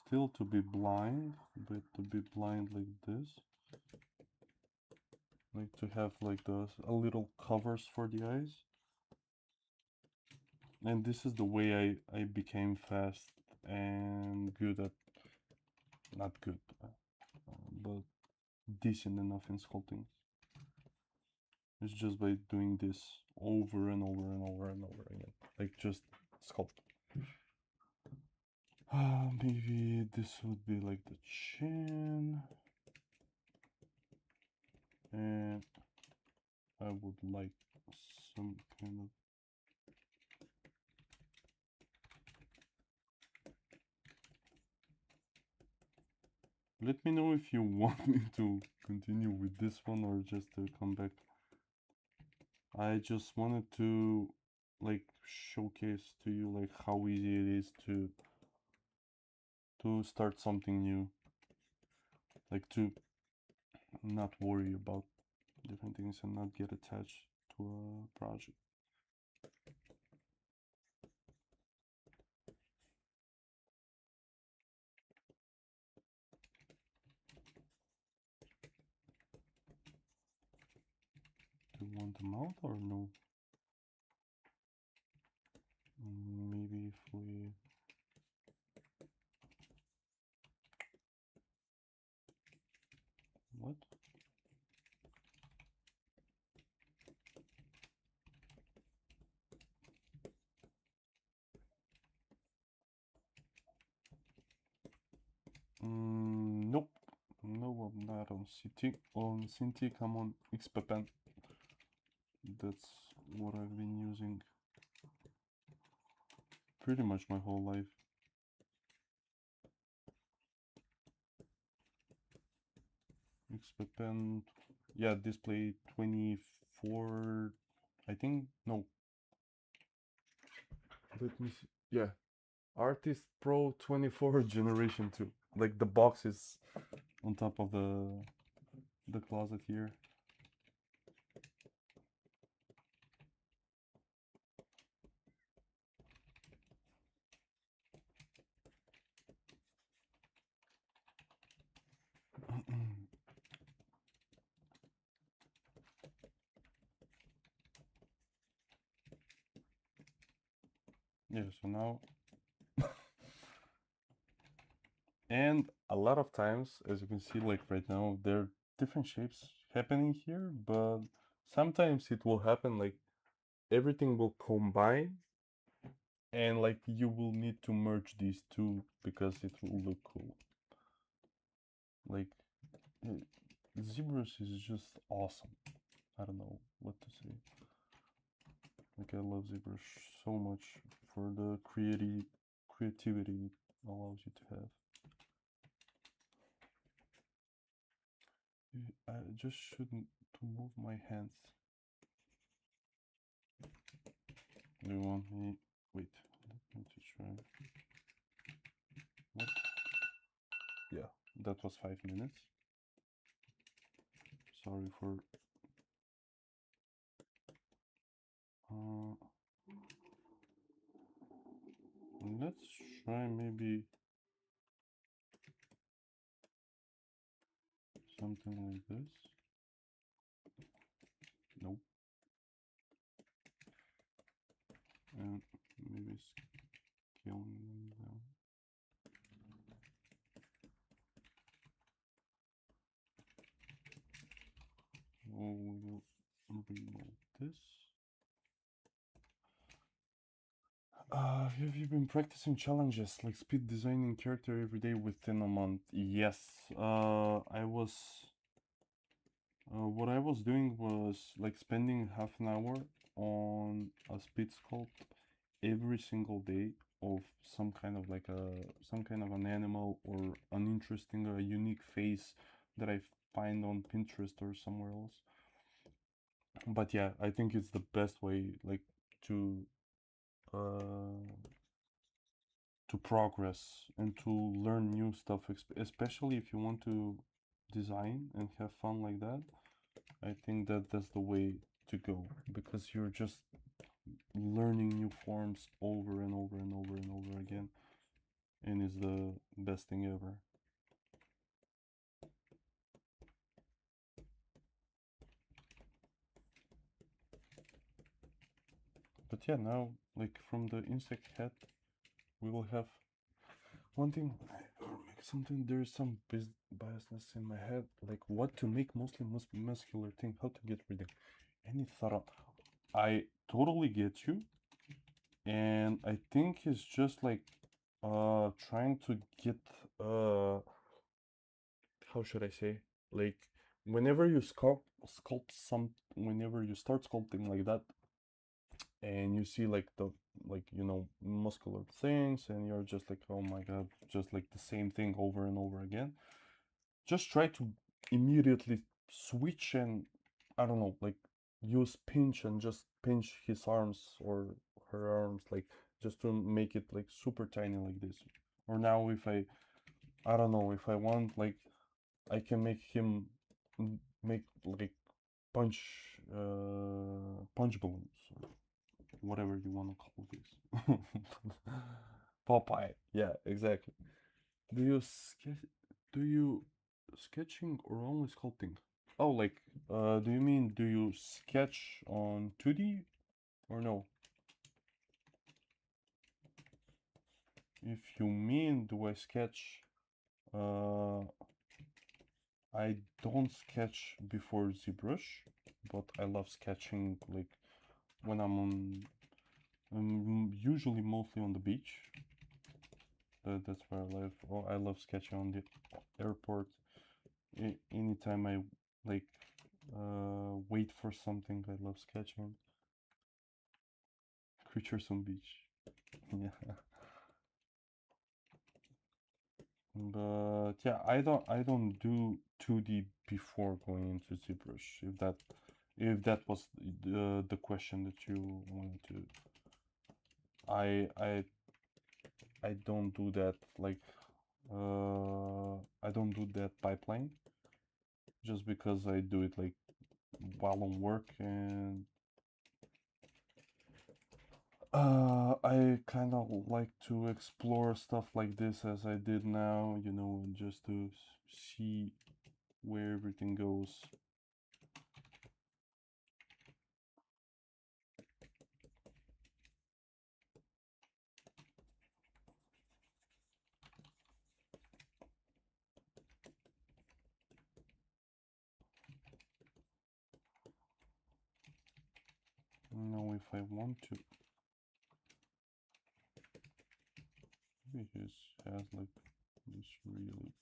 still to be blind, but to be blind like this. Like to have like a little covers for the eyes. And this is the way I became fast and good at, not good, but decent enough in sculpting. It's just by doing this over and over and over and over again. Like just sculpt. Maybe this would be like the chin. And I would like some kind of... Let me know if you want me to continue with this one or just to come back. I just wanted to like showcase to you like how easy it is to start something new. Like to not worry about different things and not get attached to a project. Do you want them out or no? Maybe if we... What? Nope. No, I'm not on Cintiq. On Cintiq, I'm on XPapan. That's what I've been using pretty much my whole life. XPapan, yeah, display 24, I think, no. Let me see. Yeah, Artist Pro 24 Generation 2. Like the box is on top of the closet here. Yeah, so now and a lot of times, as you can see, like right now, there are different shapes happening here, but sometimes it will happen like everything will combine and like you will need to merge these two because it will look cool. Like ZBrush is just awesome. I don't know what to say. Like I love ZBrush so much for the creativity it allows you to have. I just shouldn't to move my hands. Do you want me? Wait, let me to try. What? Yeah, that was 5 minutes. Sorry for. Let's try maybe something like this. Nope. And maybe scaling them down. Oh, we will remove this. Have you been practicing challenges like speed designing character every day within a month? Yes. I was. What I was doing was like spending half an hour on a speed sculpt every single day of some kind of like some kind of an animal or an interesting or a unique face that I find on Pinterest or somewhere else. But yeah, I think it's the best way like to progress and to learn new stuff, especially if you want to design and have fun like that. I think that that's the way to go because you're just learning new forms over and over and over and over again, and it's the best thing ever. But yeah, now like from the insect head, we will have one thing or make something. There's some biasness in my head, like what to make mostly muscular thing, how to get rid of any thought. I totally get you, and I think it's just like trying to get how should I say, like whenever you sculpt some whenever you start sculpting like that and you see like the like muscular things and you're just like, oh my god, just like the same thing over and over again, just try to immediately switch and I don't know, like use pinch and just pinch his arms or her arms, like just to make it like super tiny like this. Or now if I don't know, if I want, like I can make him make like punch punch balloons or whatever you want to call this. Popeye, yeah, exactly. Do you sketching or only sculpting? Oh, like, do you mean do you sketch on 2D or no? If you mean do I sketch, I don't sketch before ZBrush, but I love sketching like when I'm on, usually mostly on the beach. That's where I live. Oh, I love sketching on the airport. Anytime I like wait for something, I love sketching. Creatures on beach. Yeah. But yeah, I don't do 2D before going into ZBrush. If that was the question that you wanted to, I I I don't do that like I don't do that pipeline just because I do it like while on work, and I kind of like to explore stuff like this as I did now, you know, and just to see where everything goes. Now, if I want to, maybe he has like this really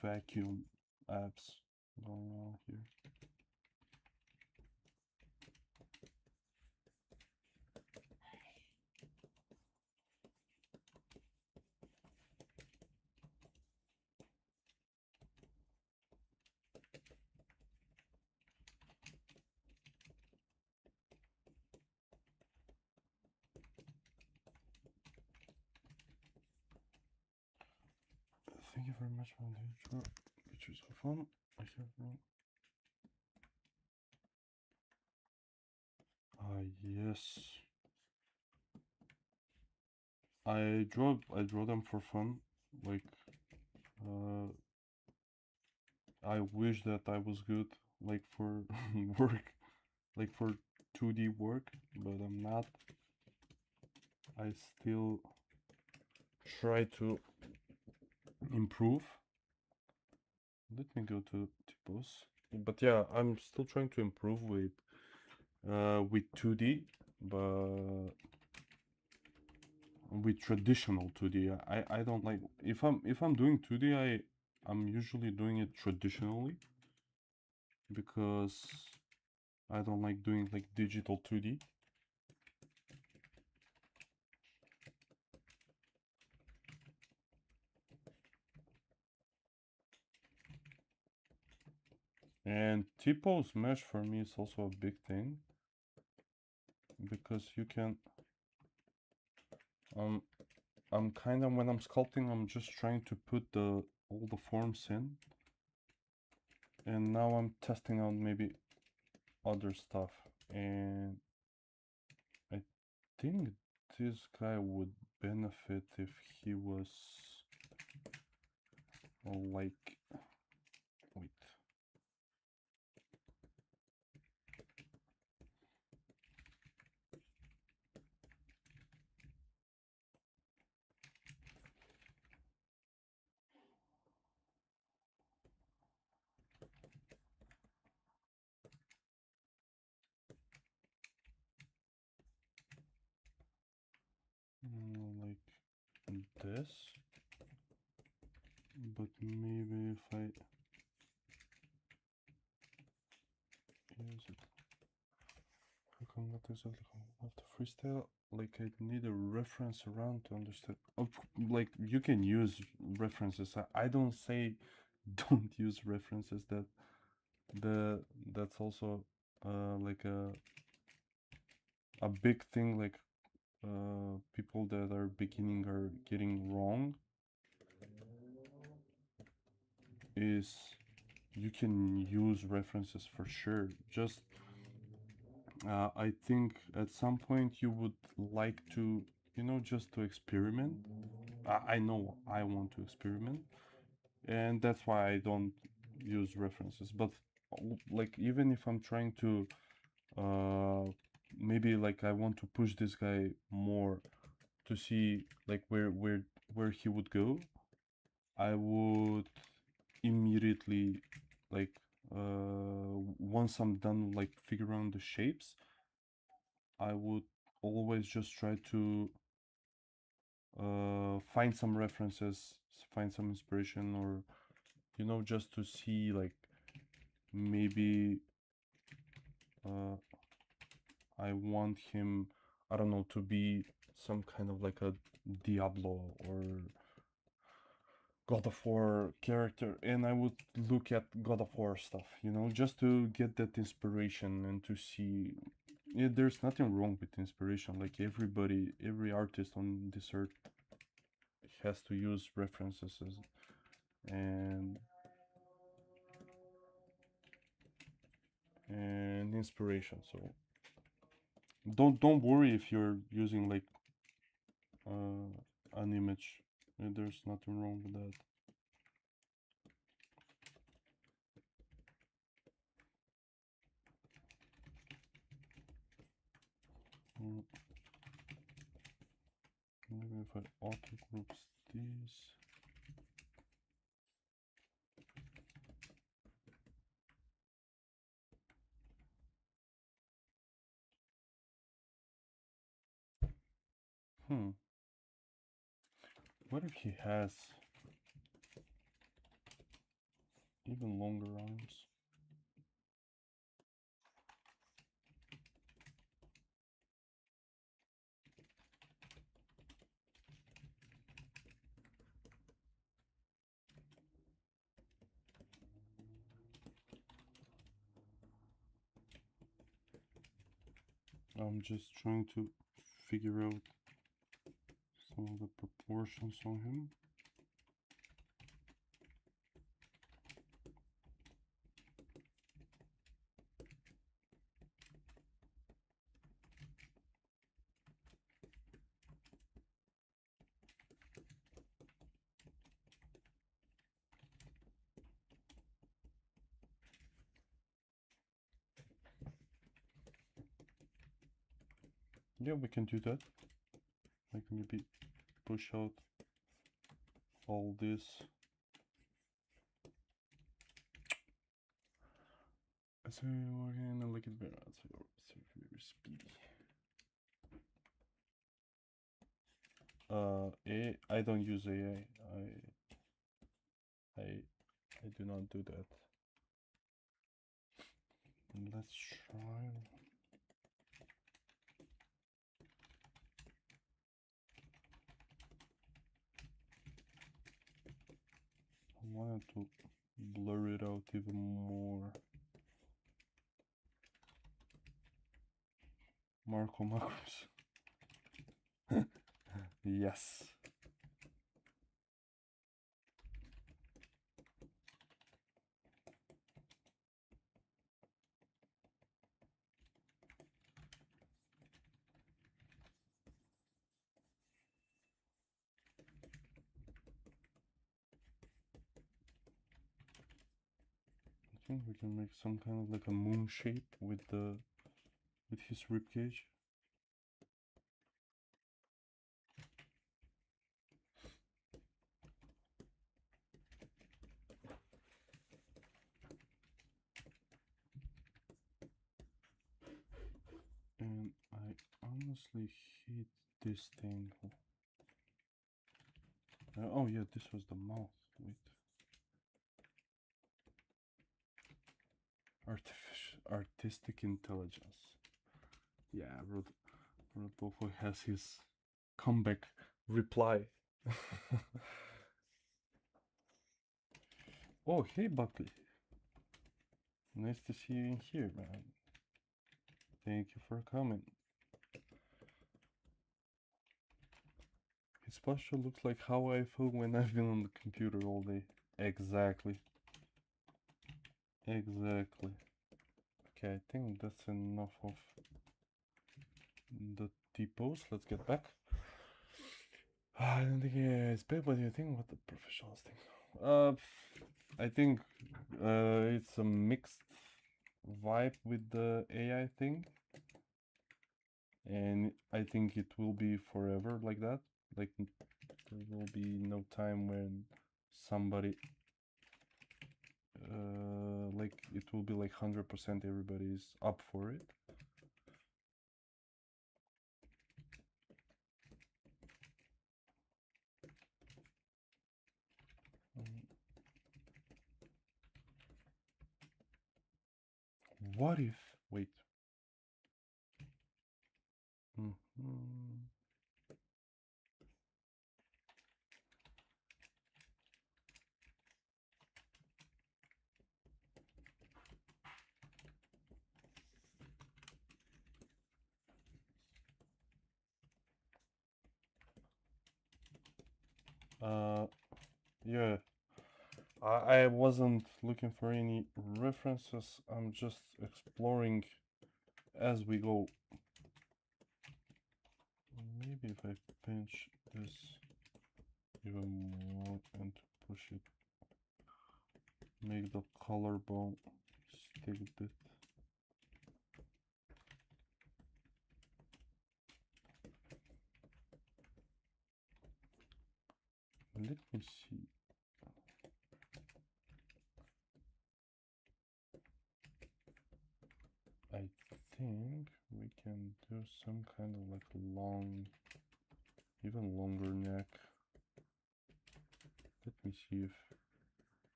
vacuum apps going on here. Thank you very much for the intro. Pictures of fun. I have no. Yes. I draw them for fun. Like, I wish that I was good, like for work, like for 2D work, but I'm not. I still try to improve. Let me go to typos. But yeah, I'm still trying to improve with 2D, but with traditional 2D. I don't like, if I'm doing 2D, I'm usually doing it traditionally because I don't like doing like digital 2D. And T-pose mesh for me is also a big thing because you can I'm kind of, when I'm sculpting, I'm just trying to put all the forms in, and now I'm testing out maybe other stuff, and I think this guy would benefit if he was like, wait, like this, but maybe if I use it, how come not exactly how to freestyle? Like, I need a reference around to understand. Oh, like, you can use references. I don't say don't use references. That's also like a big thing. Like, people that are beginning are getting wrong is you can use references for sure. Just I think at some point you would like to, you know, just to experiment. I know I want to experiment, and that's why I don't use references. But like, even if I'm trying to maybe like I want to push this guy more to see like where he would go, I would immediately, like, once I'm done like figuring out the shapes, I would always just try to find some references, find some inspiration, or, you know, just to see like maybe I want him, I don't know, to be some kind of like a Diablo or God of War character, and I would look at God of War stuff, you know, just to get that inspiration and to see. Yeah, there's nothing wrong with inspiration. Like, every artist on this earth has to use references and inspiration. So don't worry if you're using like an image. There's nothing wrong with that. Maybe if I auto groups these. What if he has even longer arms? I'm just trying to figure out some of the proportions on him. Yeah, we can do that. Like maybe push out all this. So we're gonna look at very speedy. I don't use AI. I do not do that. Let's try. I wanted to blur it out even more. Marko macros. Yes. I think we can make some kind of like a moon shape with his ribcage. And I honestly hate this thing. Oh yeah, this was the mouth. Wait. Artistic intelligence. Yeah, Rodolfo has his comeback reply. Oh, hey Buckley. Nice to see you in here, man. Thank you for coming. His posture looks like how I feel when I've been on the computer all day. Exactly. Exactly. Okay, I think that's enough of the T-pose. Let's get back. I don't think it's bad. What do you think? What the professionals think? I think it's a mixed vibe with the AI thing, and I think it will be forever like that. Like there will be no time when somebody like it will be like 100% everybody's up for it. What if, wait. Yeah, I wasn't looking for any references. I'm just exploring as we go. Maybe if I pinch this even more and push it, make the collarbone stick a bit. Let me see. I think we can do some kind of like long, even longer neck. Let me see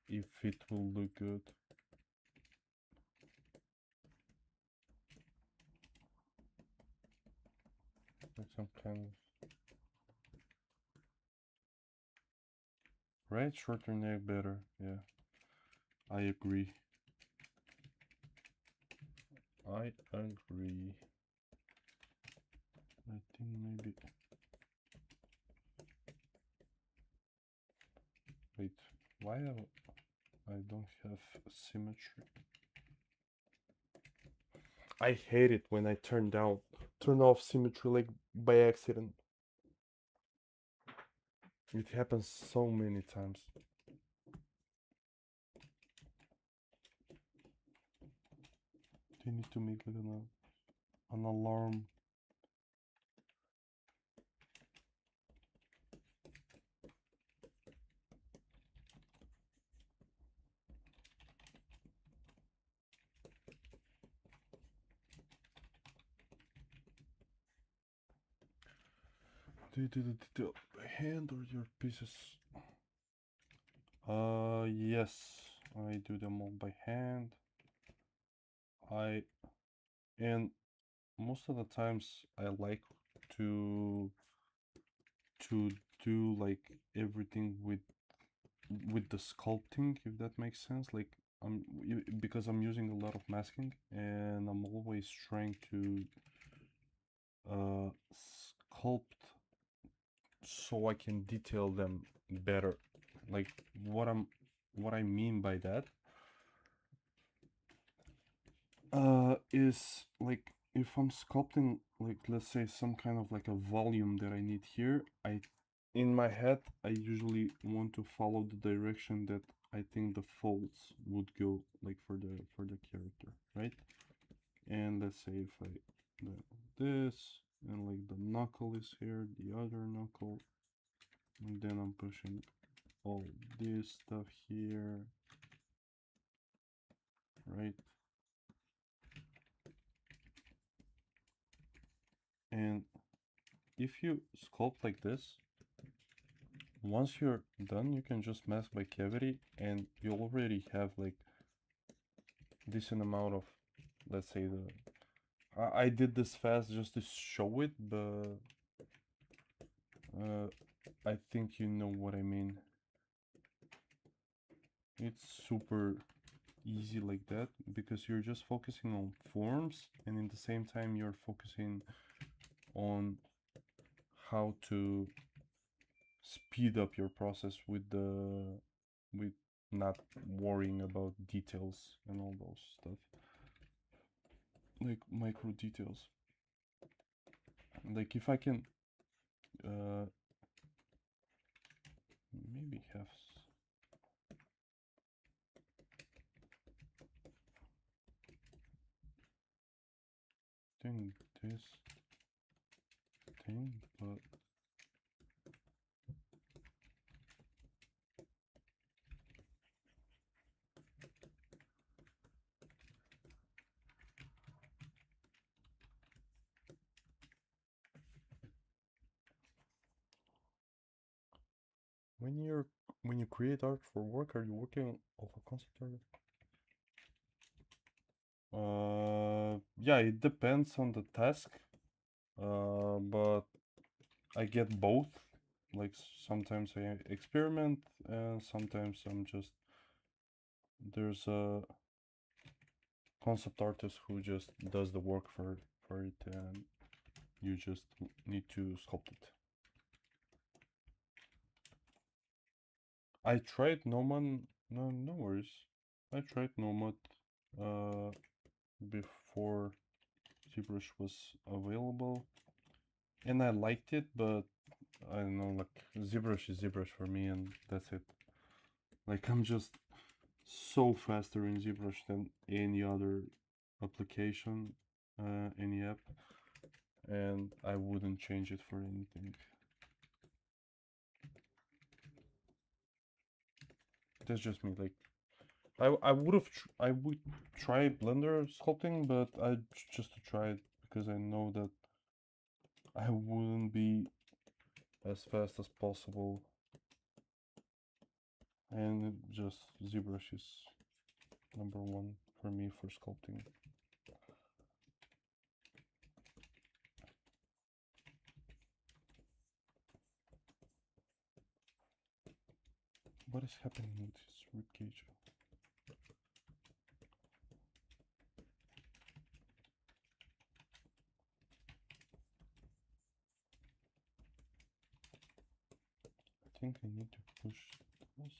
if it will look good. Like some kind of, right? Shorter neck better. Yeah, I agree. I agree. I think maybe. Wait, why I don't have symmetry? I hate it when I turn off symmetry like by accident. It happens so many times. You need to make like an alarm. The hand or your pieces? Yes, I do them all by hand. And most of the times I like to to do like everything with the sculpting, if that makes sense. Like because I'm using a lot of masking, and I'm always trying to sculpt so I can detail them better. Like what I mean by that is like if I'm sculpting, like let's say some kind of like a volume that I need here, in my head I usually want to follow the direction that I think the folds would go, like for the character, right? And let's say if I do this, and like the knuckle is here, the other knuckle, and then I'm pushing all this stuff here, right? And if you sculpt like this, once you're done, you can just mask by cavity, and you already have like decent amount of, let's say I did this fast just to show it, but I think you know what I mean. It's super easy like that because you're just focusing on forms, and in the same time you're focusing on how to speed up your process with not worrying about details and all those stuff, like micro details. Like if I can maybe have doing this thing, but when you create art for work, are you working off a concept art? Yeah, it depends on the task, but I get both. Like sometimes I experiment, and sometimes there's a concept artist who just does the work for it, and you just need to sculpt it. I tried Nomad, no worries. I tried Nomad before ZBrush was available, and I liked it, but I don't know, like ZBrush is ZBrush for me, and that's it. Like I'm just so faster in ZBrush than any other application, any app, and I wouldn't change it for anything. That's just me. Like I would try Blender sculpting, but I just to try it because I know that I wouldn't be as fast as possible, and just ZBrush is #1 for me for sculpting. What is happening with his ribcage? I think I need to push this.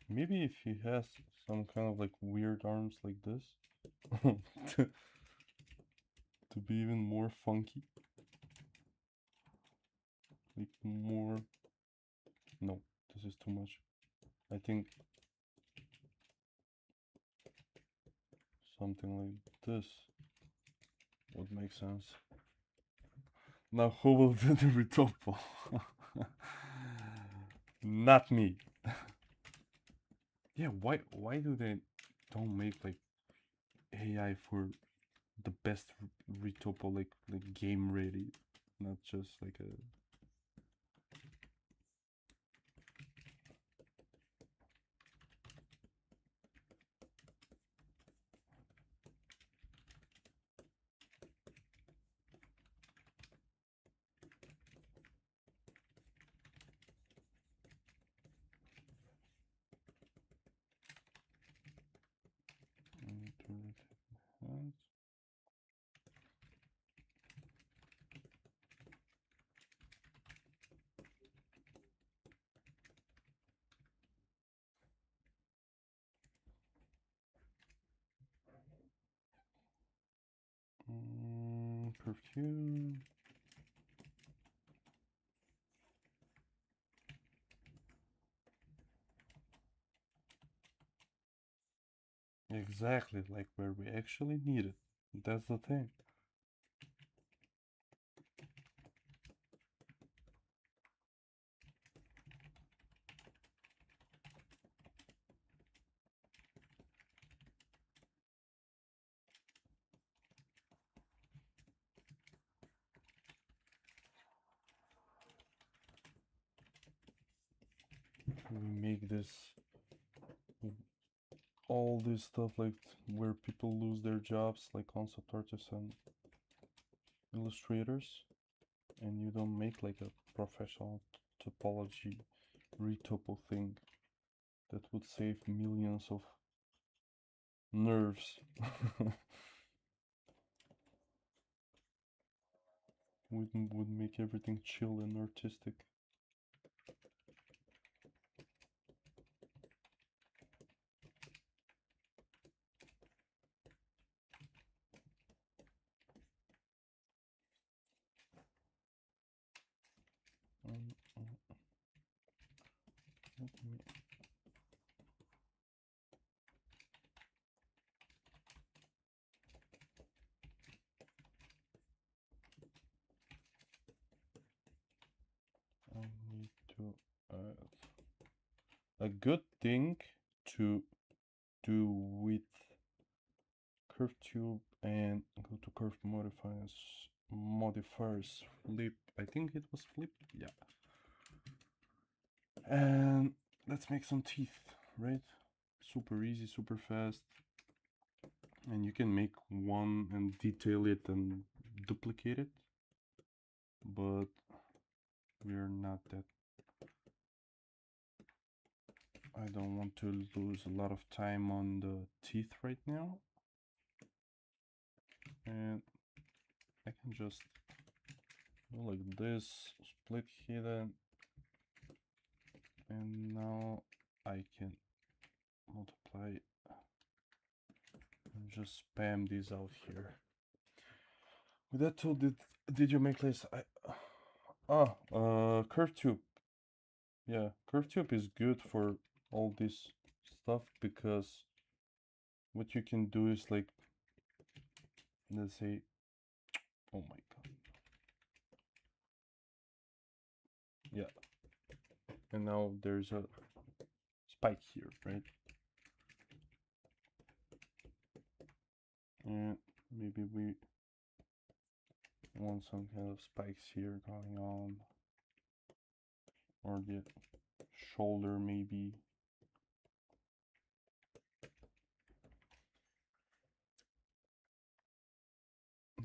Maybe if he has some kind of like weird arms like this, to be even more funky. Like more... No, this is too much. I think something like this would make sense. Now who will do the retopo? Not me. Yeah, why do they don't make like AI for the best retopo, like game ready, not just like a... Perfume. Exactly, like where we actually need it. That's the thing. We make this, all this stuff like where people lose their jobs, like concept artists and illustrators, and you don't make like a professional topology retopo thing that would save millions of nerves. would make everything chill and artistic. Let me... I need to add a good thing to do with curve tube and go to curve modifiers flip. I think it was flip, yeah. And let's make some teeth, right? Super easy, super fast, and you can make one and detail it and duplicate it, but we're not that... I don't want to lose a lot of time on the teeth right now, and I can just like this, split hidden, and now I can multiply and just spam these out here. With that tool, did you make less? Curve tube. Yeah, curve tube is good for all this stuff because what you can do is like, let's say, oh my god, yeah, and now there's a spike here, right? And maybe we want some kind of spikes here going on, or the shoulder maybe.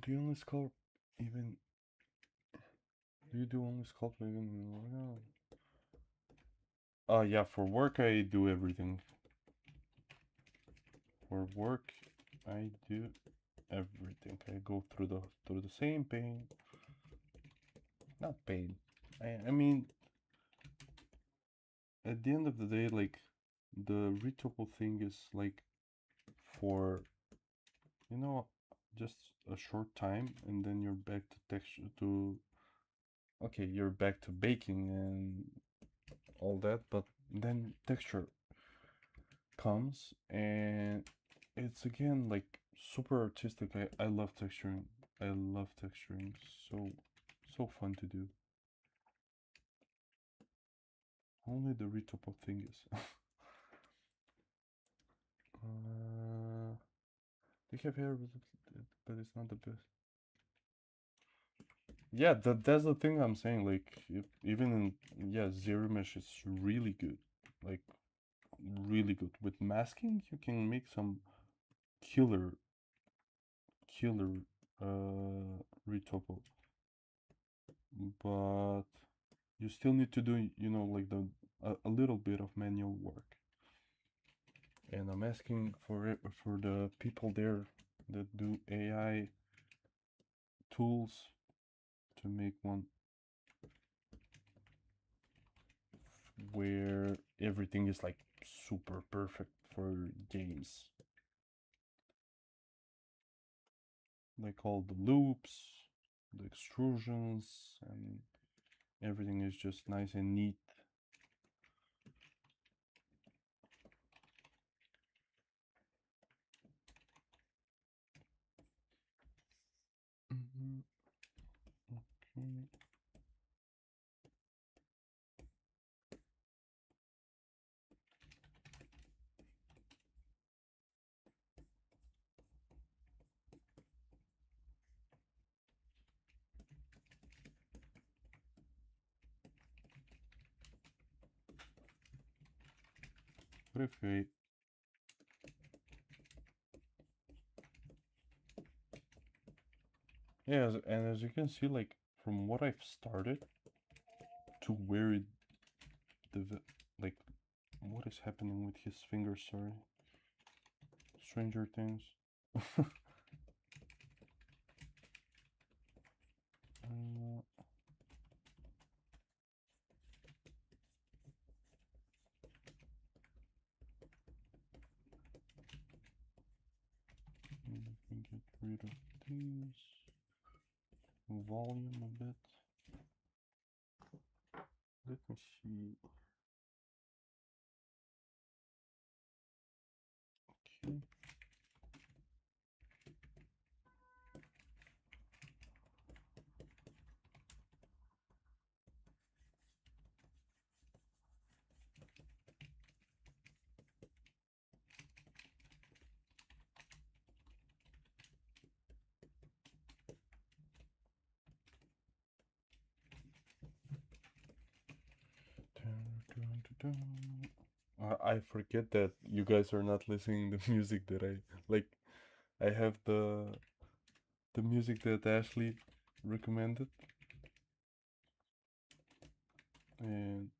Do you only sculpt even? Do you do only sculpt even in Lego? Yeah, for work I do everything. For work I do everything. I go through the same pain. Not pain. I mean, at the end of the day, like the retouple thing is like for, you know, just a short time, and then you're back to texture to, okay, you're back to baking and all that, but then texture comes and it's again like super artistic. I love texturing. I love texturing. So fun to do. Only the retouple thing is. They have hair, but it's not the best. Yeah, that's the thing I'm saying. Like, even in, yeah, zero mesh is really good. Like, really good. With masking, you can make some killer, killer retouple. But you still need to do, you know, like a little bit of manual work. And I'm asking for it for the people there that do AI tools to make one where everything is like super perfect for games. Like all the loops, the extrusions, and everything is just nice and neat. Okay. What if I, yeah, and as you can see, like from what I've started to where it, like, what is happening with his fingers? Sorry, Stranger Things. Maybe we can get rid of these. Volume a bit. Let me see. Okay. I forget that you guys are not listening the music that I like. I have the music that Ashley recommended, and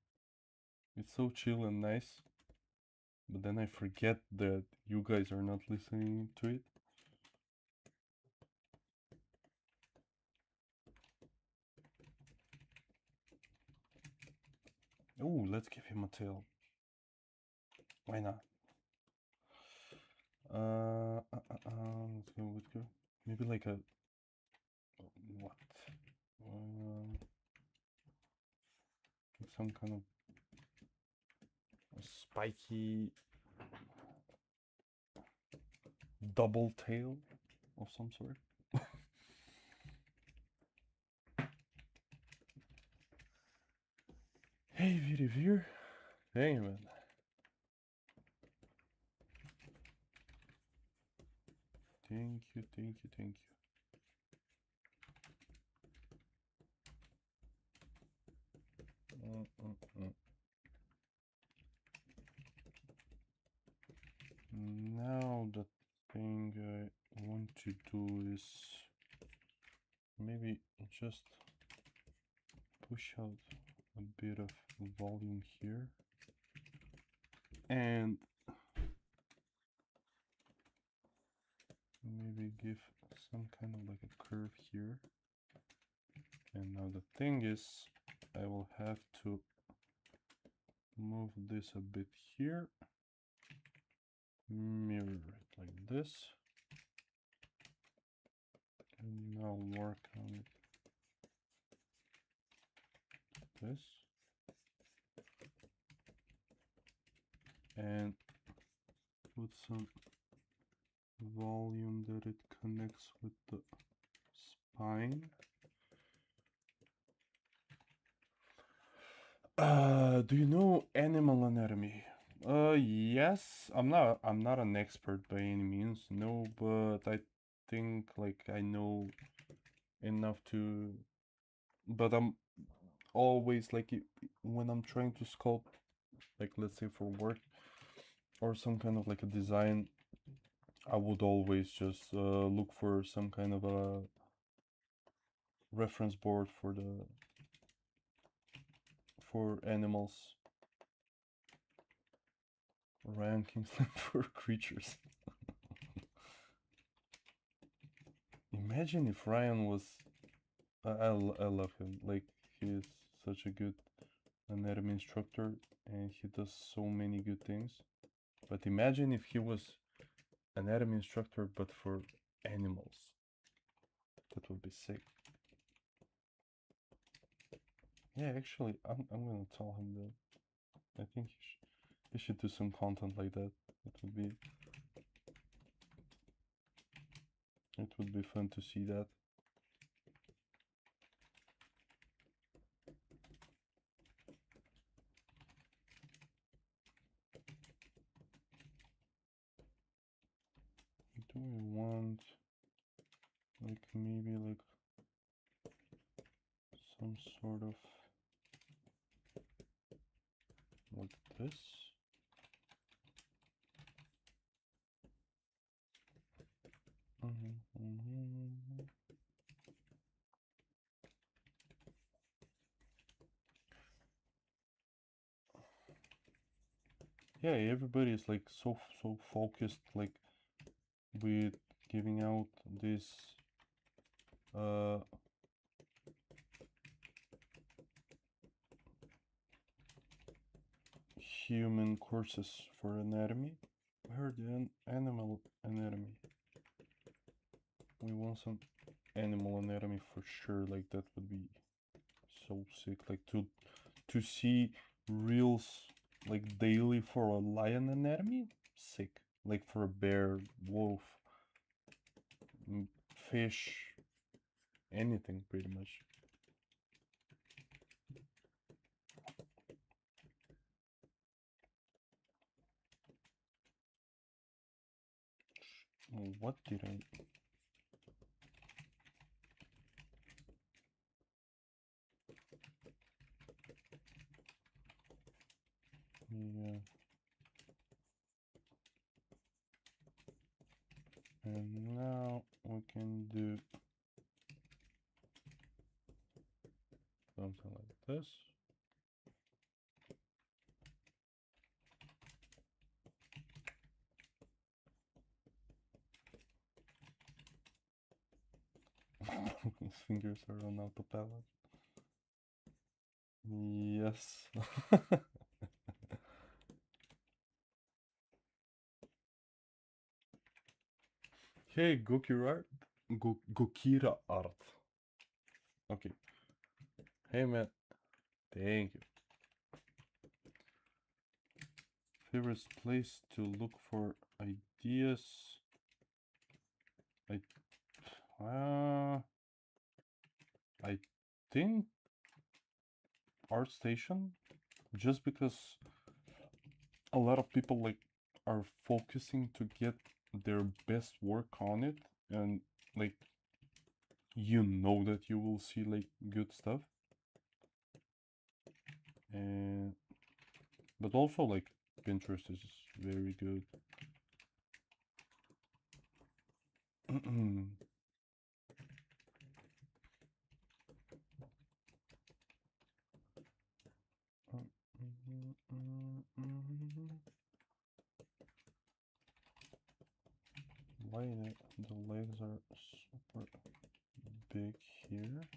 it's so chill and nice. But then I forget that you guys are not listening to it. Oh, let's give him a tail. Why not? Let's go. Maybe like a what? Some kind of spiky double tail of some sort. Hey, Vir. Hey, man. Thank you. Now the thing I want to do is maybe just push out a bit of volume here and maybe give some kind of like a curve here. And now the thing is, I will have to move this a bit here, mirror it like this, and now work on this, and put some volume that it connects with the spine. Do you know animal anatomy? Yes. I'm not an expert by any means, no, but I think like I know enough to. But I'm always like when I'm trying to sculpt, like let's say for work or some kind of like a design, I would always just look for some kind of a reference board for animals rankings for creatures. Imagine if Ryan was I love him, like he is such a good anatomy instructor and he does so many good things, but imagine if he was anatomy instructor but for animals. That would be sick. Yeah, actually I'm gonna tell him that I think he should do some content like that. It would be fun to see that. Do we want like maybe like some sort of like this? Yeah, everybody is like so focused like with giving out this human courses for anatomy. We heard the animal anatomy. We want some animal anatomy for sure. Like that would be so sick. Like to see reels like daily for a lion anatomy, sick. Like for a bear, wolf, fish, anything pretty much. What did I? Yeah. And now we can do something like this. His fingers are on autopilot. Yes. Hey, Gokira Art. Gokira Art. Okay. Hey, man. Thank you. Favorite place to look for ideas? Uh, I think ArtStation, just because a lot of people like are focusing to get their best work on it, and like you know that you will see like good stuff, and but also like Pinterest is very good. Why the legs are super big here?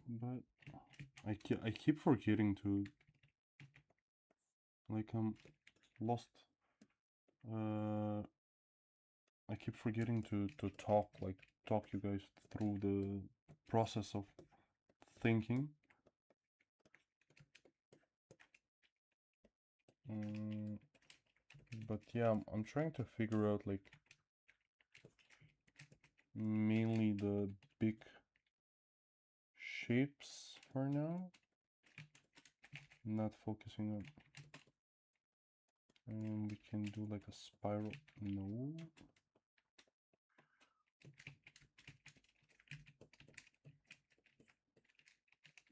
But I keep forgetting to, like, I'm lost. I keep forgetting to talk you guys through the process of thinking. But yeah, I'm trying to figure out like mainly the big shapes for now, not focusing on, and we can do like a spiral. No,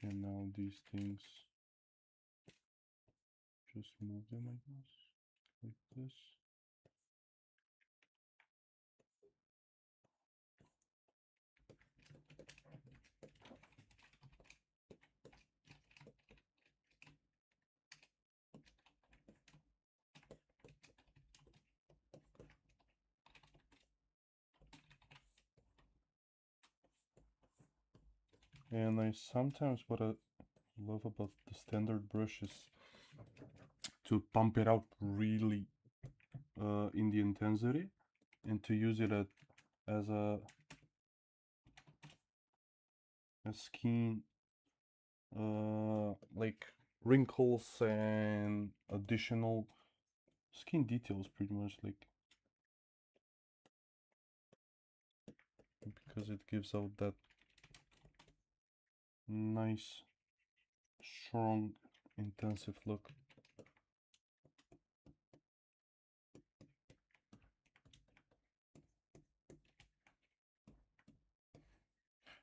and now these things, just move them, I guess, like this. And I sometimes, what I love about the standard brush is to pump it out really in the intensity, and to use it as a skin, like wrinkles and additional skin details, pretty much, like, because it gives out that nice, strong, intensive look.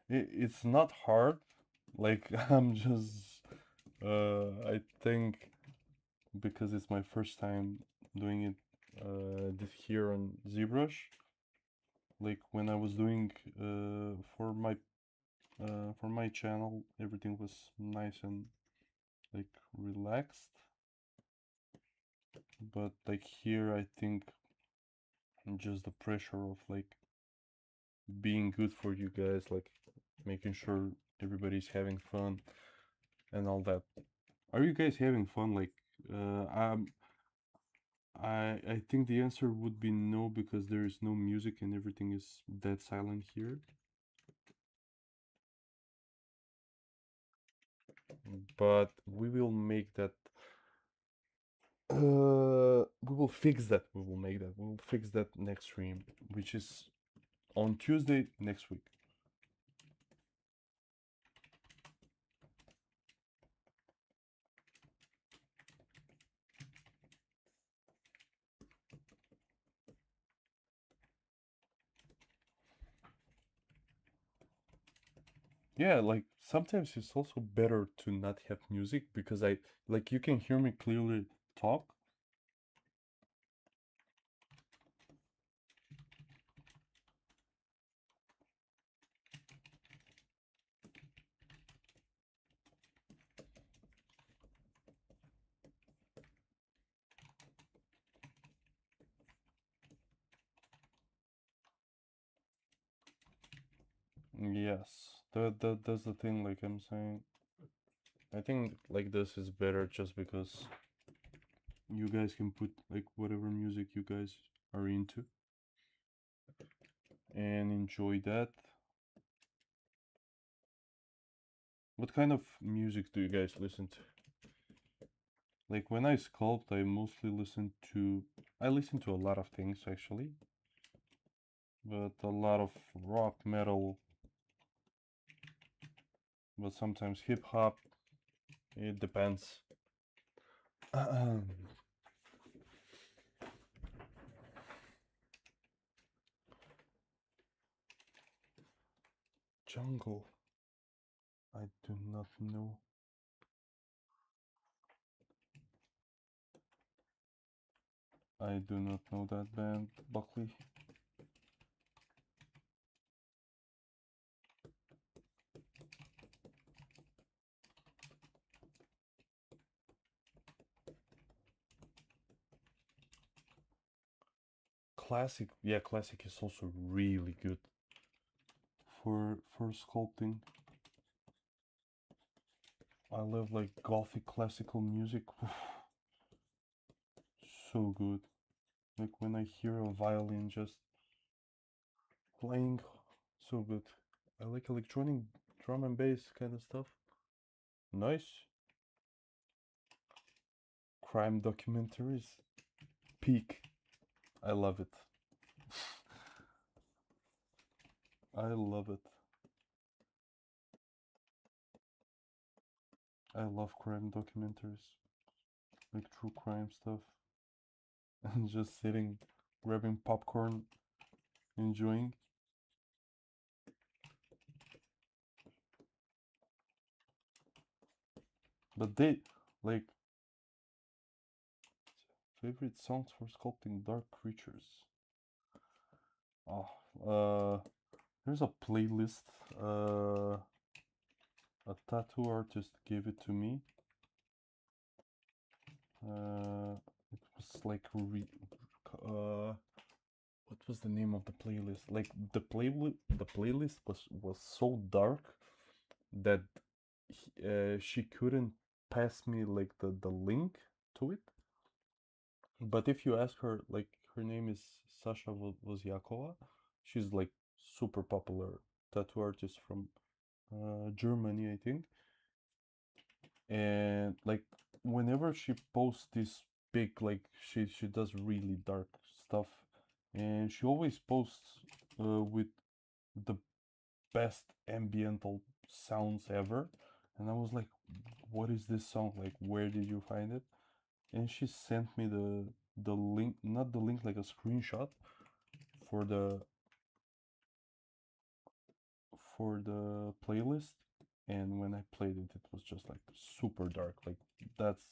It's not hard, like, I'm just I think because it's my first time doing it this here on ZBrush, like when I was doing for my channel, everything was nice and like relaxed, but like here I think just the pressure of like being good for you guys, like making sure everybody's having fun and all that. Are you guys having fun? Like, I think the answer would be no, because there is no music and everything is dead silent here. But we will make that. We will fix that. We will make that. We will fix that next stream, which is on Tuesday next week. Yeah, like sometimes it's also better to not have music because I like you can hear me clearly talk. Yes, that's the thing. Like I'm saying, I think like this is better just because you guys can put like whatever music you guys are into and enjoy that. What kind of music do you guys listen to? Like when I sculpt, I mostly I listen to a lot of things actually, but a lot of rock, metal, but sometimes hip hop. It depends. Jungle. I do not know. I do not know that band, Buckley. Classic, yeah, classic is also really good for sculpting. I love like gothic classical music. So good. Like when I hear a violin just playing, so good. I like electronic drum and bass kind of stuff. Nice. Crime documentaries. Peak. I love it. I love it. I love crime documentaries. Like true crime stuff. And just sitting, grabbing popcorn, enjoying. But they, like, favorite songs for sculpting dark creatures. Oh, there's a playlist. Uh, a tattoo artist gave it to me. It was like what was the name of the playlist? Like the playlist was so dark that she couldn't pass me like the link to it. But if you ask her, like her name is Sasha Vozyakova, she's like super popular tattoo artist from Germany, I think. And like whenever she posts this big, like she does really dark stuff, and she always posts with the best ambiental sounds ever. And I was like, what is this song? Like, where did you find it? And she sent me the link, not the link, like a screenshot for the playlist. And when I played it, it was just like super dark. Like that's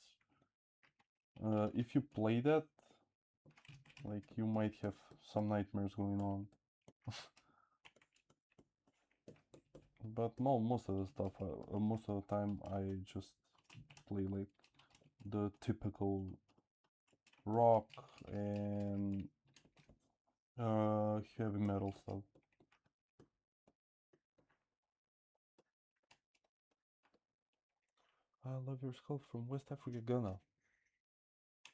if you play that, like you might have some nightmares going on. But no, most of the stuff, most of the time, I just play like the typical rock and heavy metal stuff. I love your skull from West Africa, Ghana.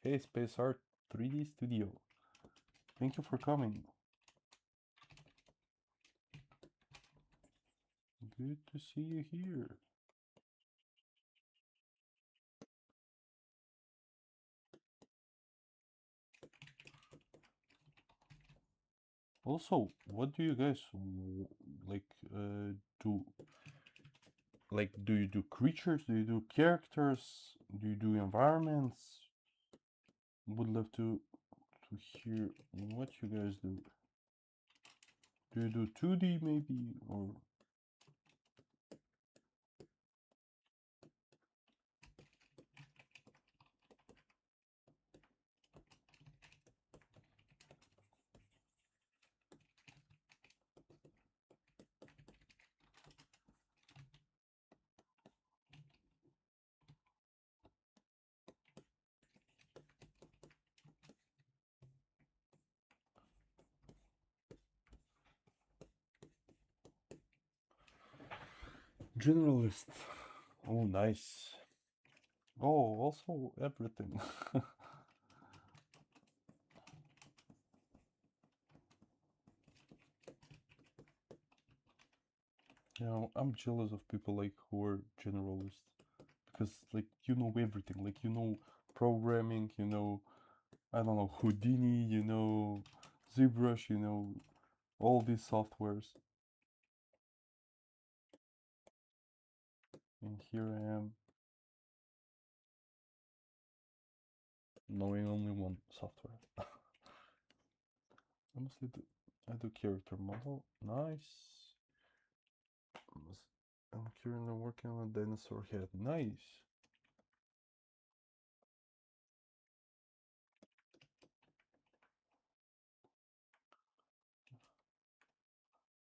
Hey, Space Art 3D Studio. Thank you for coming. Good to see you here. Also, what do you guys like do? Like, do you do creatures? Do you do characters? Do you do environments? Would love to hear what you guys do. Do you do 2D maybe or generalist. Oh, nice. Oh, also everything. You know, I'm jealous of people like who are generalists because like you know everything. Like you know programming, you know, I don't know, Houdini, you know, ZBrush, you know, all these softwares. And here I am knowing only one software. I mostly do I do character model. Nice. I'm currently working on a dinosaur head. Nice.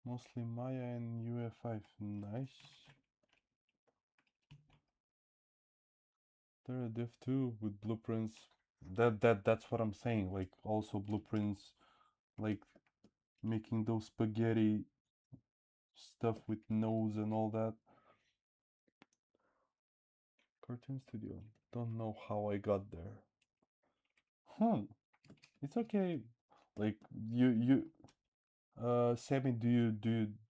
Mostly Maya and UF5. Nice. There are div too with blueprints. That's what I'm saying. Like also blueprints, like making those spaghetti stuff with nose and all that. Cartoon Studio. Don't know how I got there. It's okay. Like Sammy, do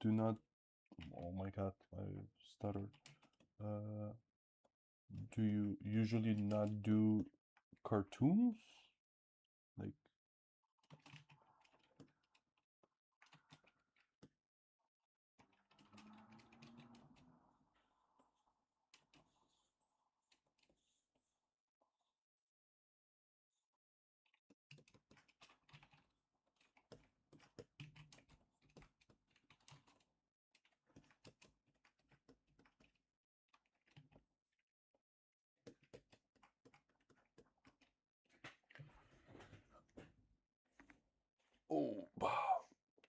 not. Oh my God, I stuttered. Uh, do you usually not do cartoons? Like, oh, wow.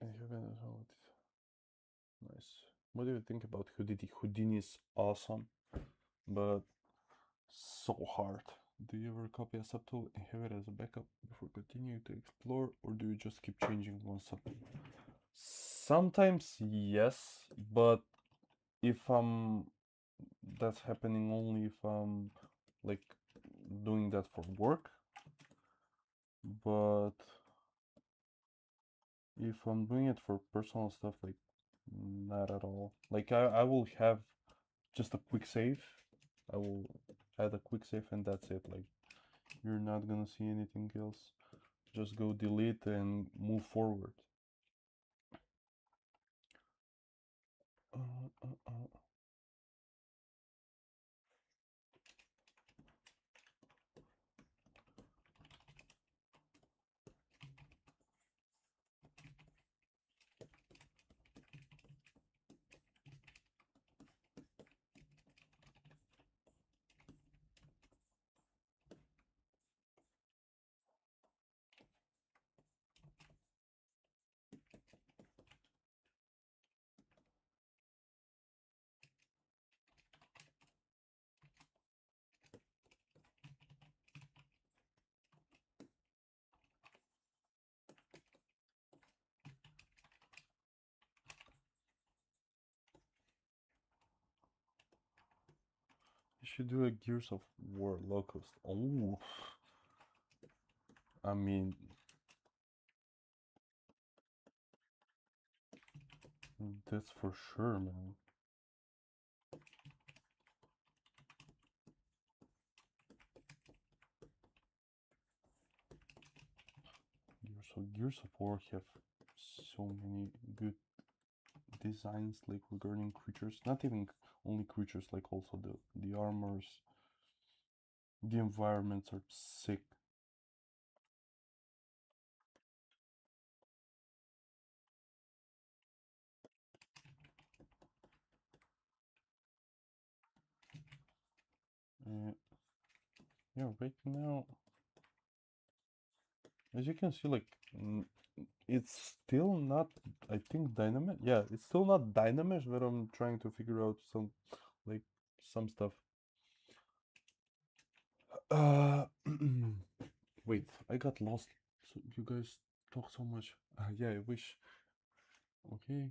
And you're gonna know it. Nice. What do you think about Houdini? Houdini is awesome, but so hard. Do you ever copy a subtool and have it as a backup before continuing to explore, or do you just keep changing one subtool? Sometimes yes, but if that's happening only if I'm like doing that for work. But if I'm doing it for personal stuff, like not at all. Like I will have just a quick save. I will add a quick save and that's it. Like you're not gonna see anything else. Just go delete and move forward. Uh, uh, uh. You should do a Gears of War Locust. Oh, I mean, that's for sure, man. Gears of War have so many good designs, like regarding creatures. Not even only creatures, like also the armors, the environments are sick. Uh, yeah, right now, as you can see, like it's still not. I think dynamic. Yeah, it's still not dynamic, but I'm trying to figure out some like some stuff. Uh, wait, I got lost. So you guys talk so much. Yeah, I wish. Okay.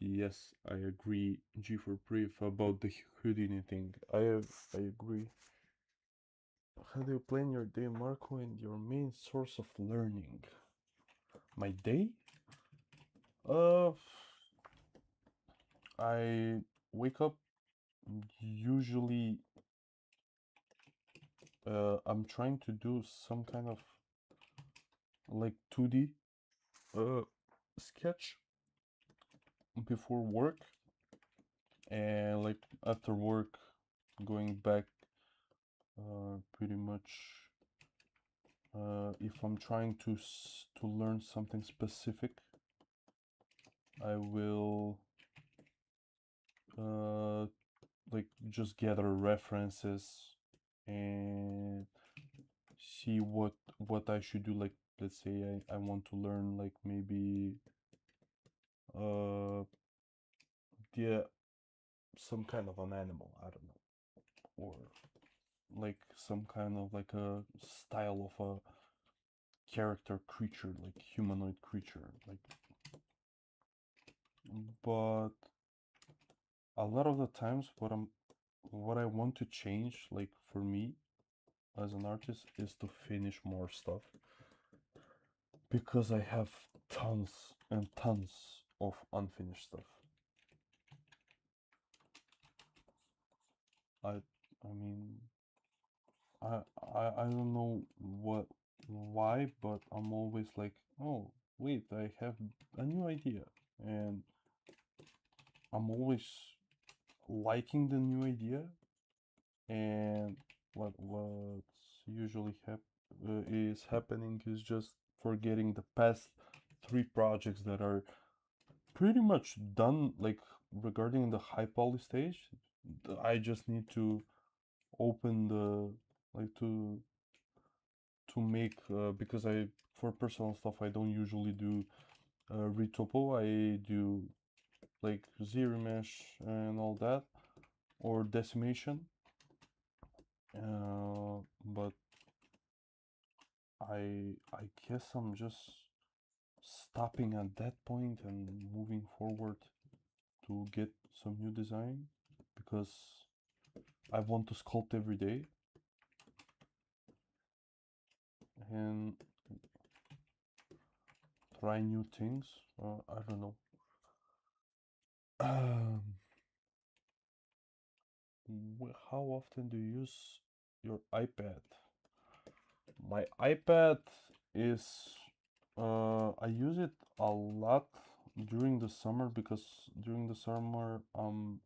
Yes, I agree, G for brief, about the Houdini thing. I agree. How do you plan your day, Marco, and your main source of learning? My day? Uh, I wake up usually. I'm trying to do some kind of like 2D uh sketch before work, and like after work, going back. Pretty much. If I'm trying to learn something specific, I will like just gather references and see what I should do. Like let's say I want to learn like maybe uh yeah, some kind of an animal, I don't know, or like some kind of like a style of a character creature, like humanoid creature, like. But a lot of the times what I want to change, like for me as an artist, is to finish more stuff, because I have tons and tons of unfinished stuff. I mean, I I don't know why, but I'm always like, oh wait, I have a new idea, and I'm always liking the new idea. And what's usually is happening is just forgetting the past three projects that are pretty much done, like regarding the high poly stage. I just need to open the like to make because I for personal stuff I don't usually do retopo. I do like zero mesh and all that, or decimation, but I guess I'm just stopping at that point and moving forward to get some new design, because I want to sculpt every day and try new things. I don't know. Um, how often do you use your iPad? My iPad is I use it a lot during the summer, because during the summer I'm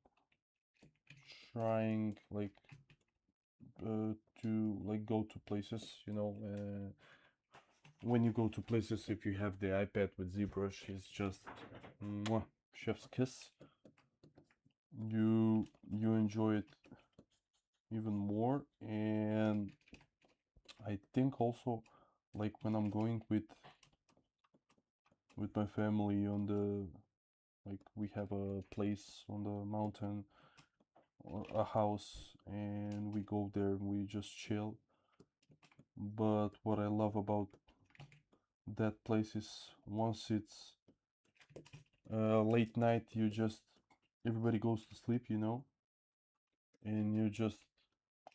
trying like to like go to places, when you go to places, if you have the iPad with ZBrush, it's just mwah, chef's kiss. You enjoy it even more. And I think also, like when I'm going with my family on the, like we have a place on the mountain, or a house, and we go there and we just chill. But what I love about that place is, once it's late night, everybody goes to sleep, and you just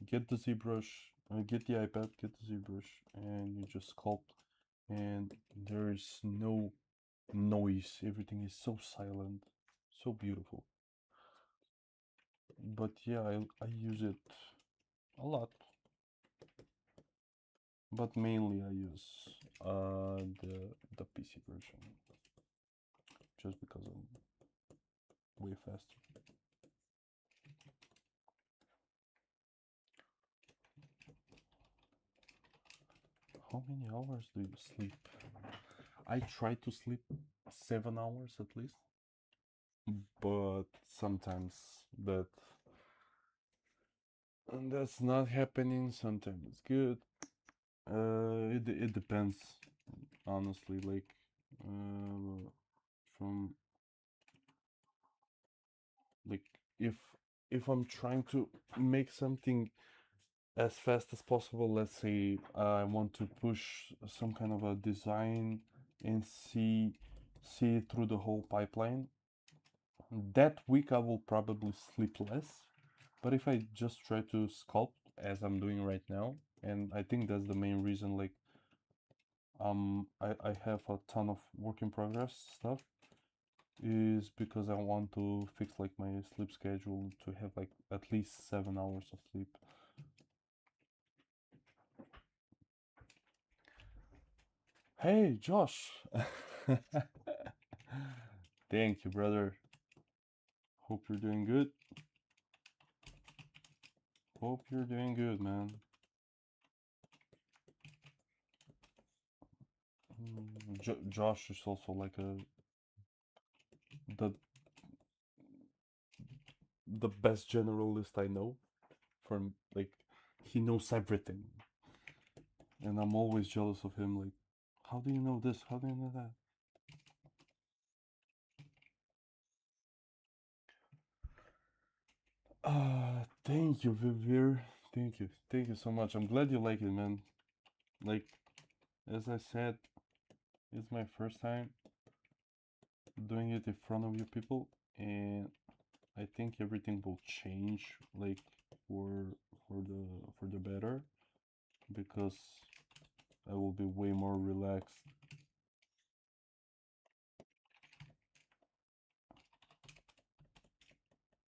get the ZBrush, get the iPad, get the ZBrush, and you just sculpt, and there is no noise. Everything is so silent, so beautiful. But yeah, I use it a lot, but mainly I use the PC version, just because I'm way faster. How many hours do you sleep? I try to sleep 7 hours at least, but sometimes that that's not happening. Sometimes it's good. It depends, honestly. Like, from like if if I'm trying to make something as fast as possible, let's say I want to push some kind of a design and see it through the whole pipeline. that week I will probably sleep less. But if I just try to sculpt as I'm doing right now, and I think that's the main reason, like, I have a ton of work in progress stuff, is because I want to fix like my sleep schedule to have like at least 7 hours of sleep. Hey, Josh. Thank you, brother. Hope you're doing good. Hope you're doing good, man. Josh is also like the the best generalist I know. From like, he knows everything, and I'm always jealous of him. Like, how do you know this? How do you know that? Thank you, Vivir. Thank you so much. I'm glad you like it, man. Like, as I said, it's my first time doing it in front of you people, and I think everything will change, like, for the better, because I will be way more relaxed,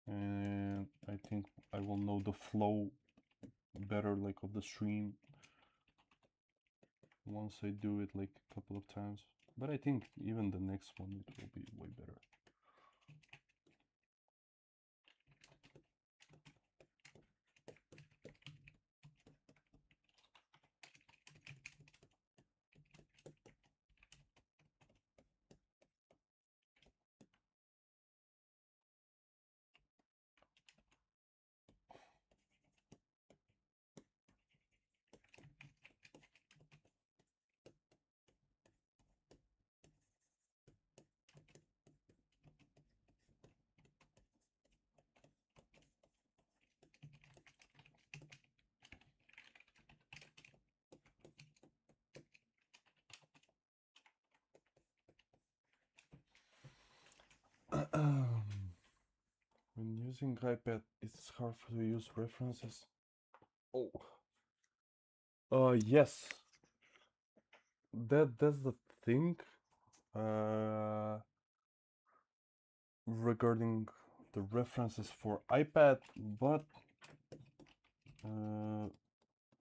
and I think I will know the flow better, like, of the stream once I do it like a couple of times. But I think even the next one it will be way better. When using iPad, it's hard to use references. Oh, yes. That's the thing. Regarding the references for iPad, but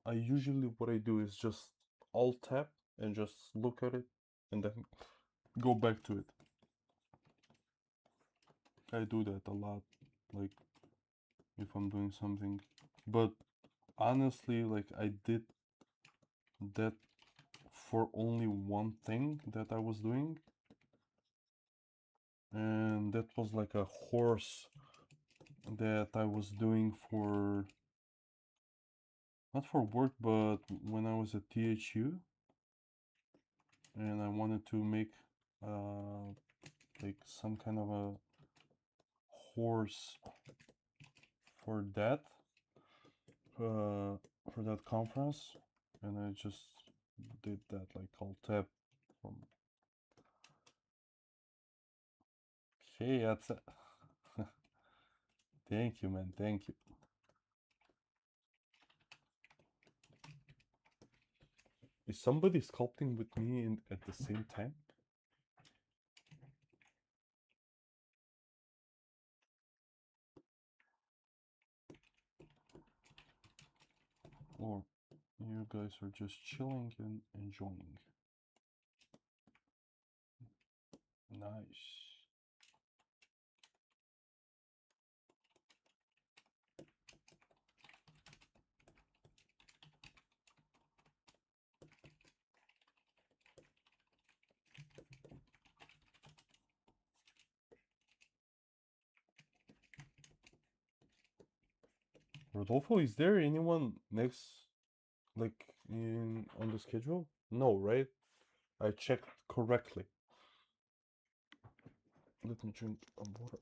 I usually, what I do is just alt tab and just look at it and then go back to it. I do that a lot, like, if I'm doing something. But honestly, like, I did that for only one thing that I was doing, and that was like a horse that I was doing for, not for work, but when I was at THU, and I wanted to make like some kind of a horse for that conference, and I just did that, like, alt tab from. Okay, that's it. Thank you, man. Thank you. Is somebody sculpting with me at the same time? Or you guys are just chilling and enjoying? Nice. Rodolfo, is there anyone next, like, on the schedule? No, right? I checked correctly. Let me drink a water.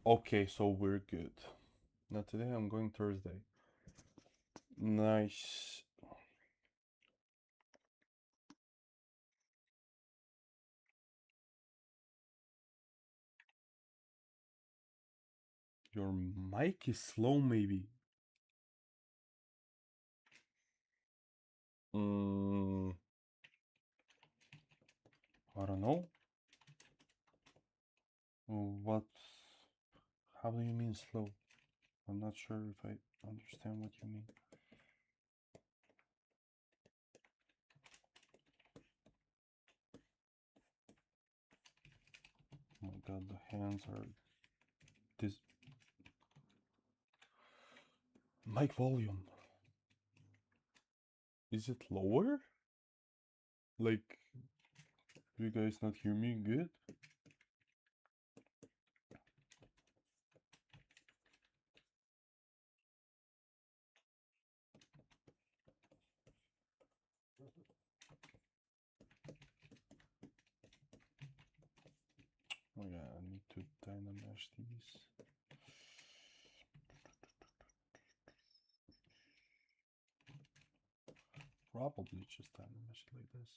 Okay, so we're good. Now today I'm going Thursday. Nice. Your mic is slow, maybe. I don't know. What? How do you mean slow? I'm not sure if I understand what you mean. Oh my god, the hands are this. Mic volume. Is it lower? Like, do you guys not hear me good? Oh yeah, I need to dynamesh these. Probably just dynamesh it like this.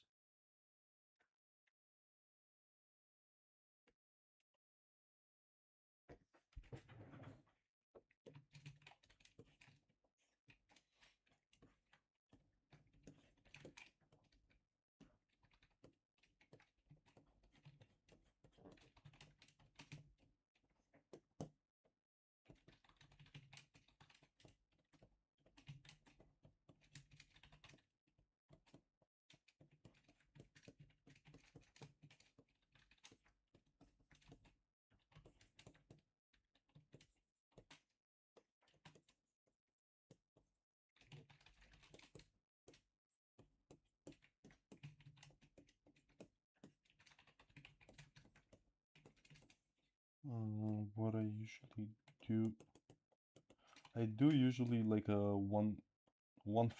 What I usually do, I do usually like a one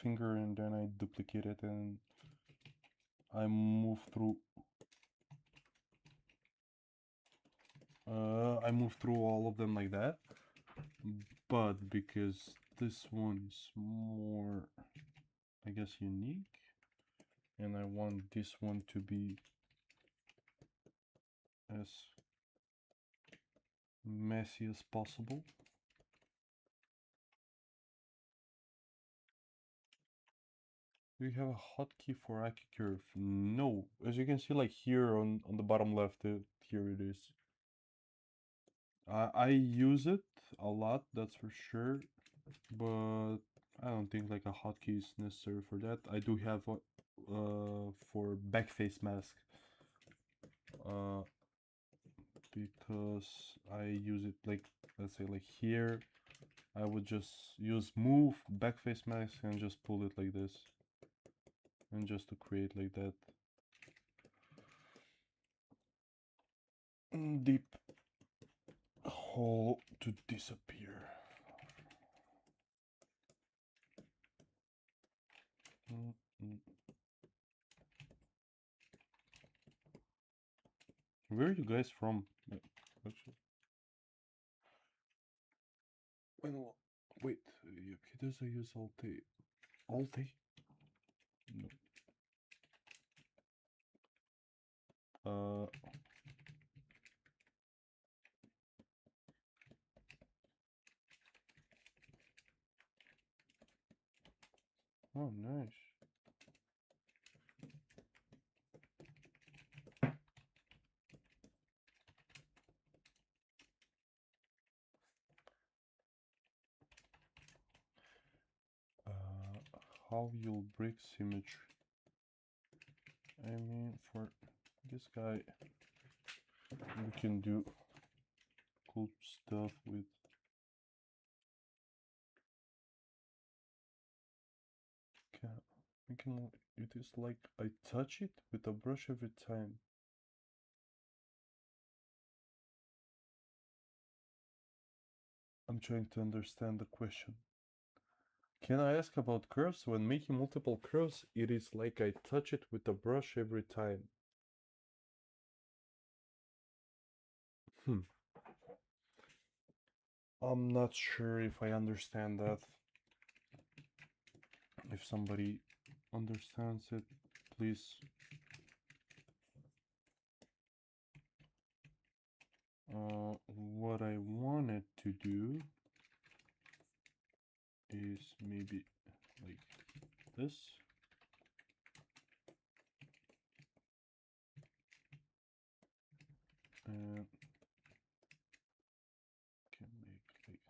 finger and then I duplicate it and I move through. I move through all of them like that, but because this one is more, I guess, unique, and I want this one to be as messy as possible. Do you have a hotkey for Aki Curve? No. As you can see, like here on the bottom left, here it is. I use it a lot, that's for sure, but I don't think like a hotkey is necessary for that. I do have a for backface mask, because I use it like, let's say like here, I would just use move backface mask and just pull it like this, and just to create like that deep hole to disappear. Where are you guys from? Actually, wait, does I use Alt A? Alt A? No. Oh, nice. How you'll break symmetry? I mean, for this guy, we can do cool stuff with. We can. It is like I touch it with a brush every time. I'm trying to understand the question. Can I ask about curves? When making multiple curves, it is like I touch it with a brush every time. I'm not sure if I understand that. If somebody understands it, please. What I wanted to do is maybe like this. And can make like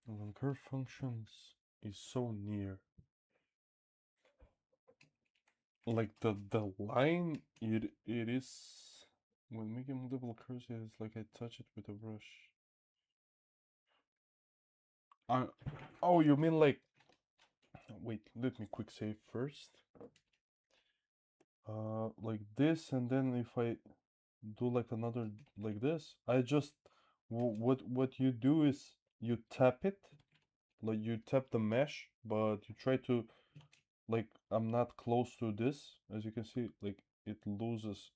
when curve functions is so near. Like the line it is when making multiple curves, it's like I touch it with a brush. Oh, you mean like, wait, let me quick save first. Like this, and then if I do like another like this, I just what you do is you tap it, like you tap the mesh, but you try to, like, I'm not close to this, as you can see, like it loses,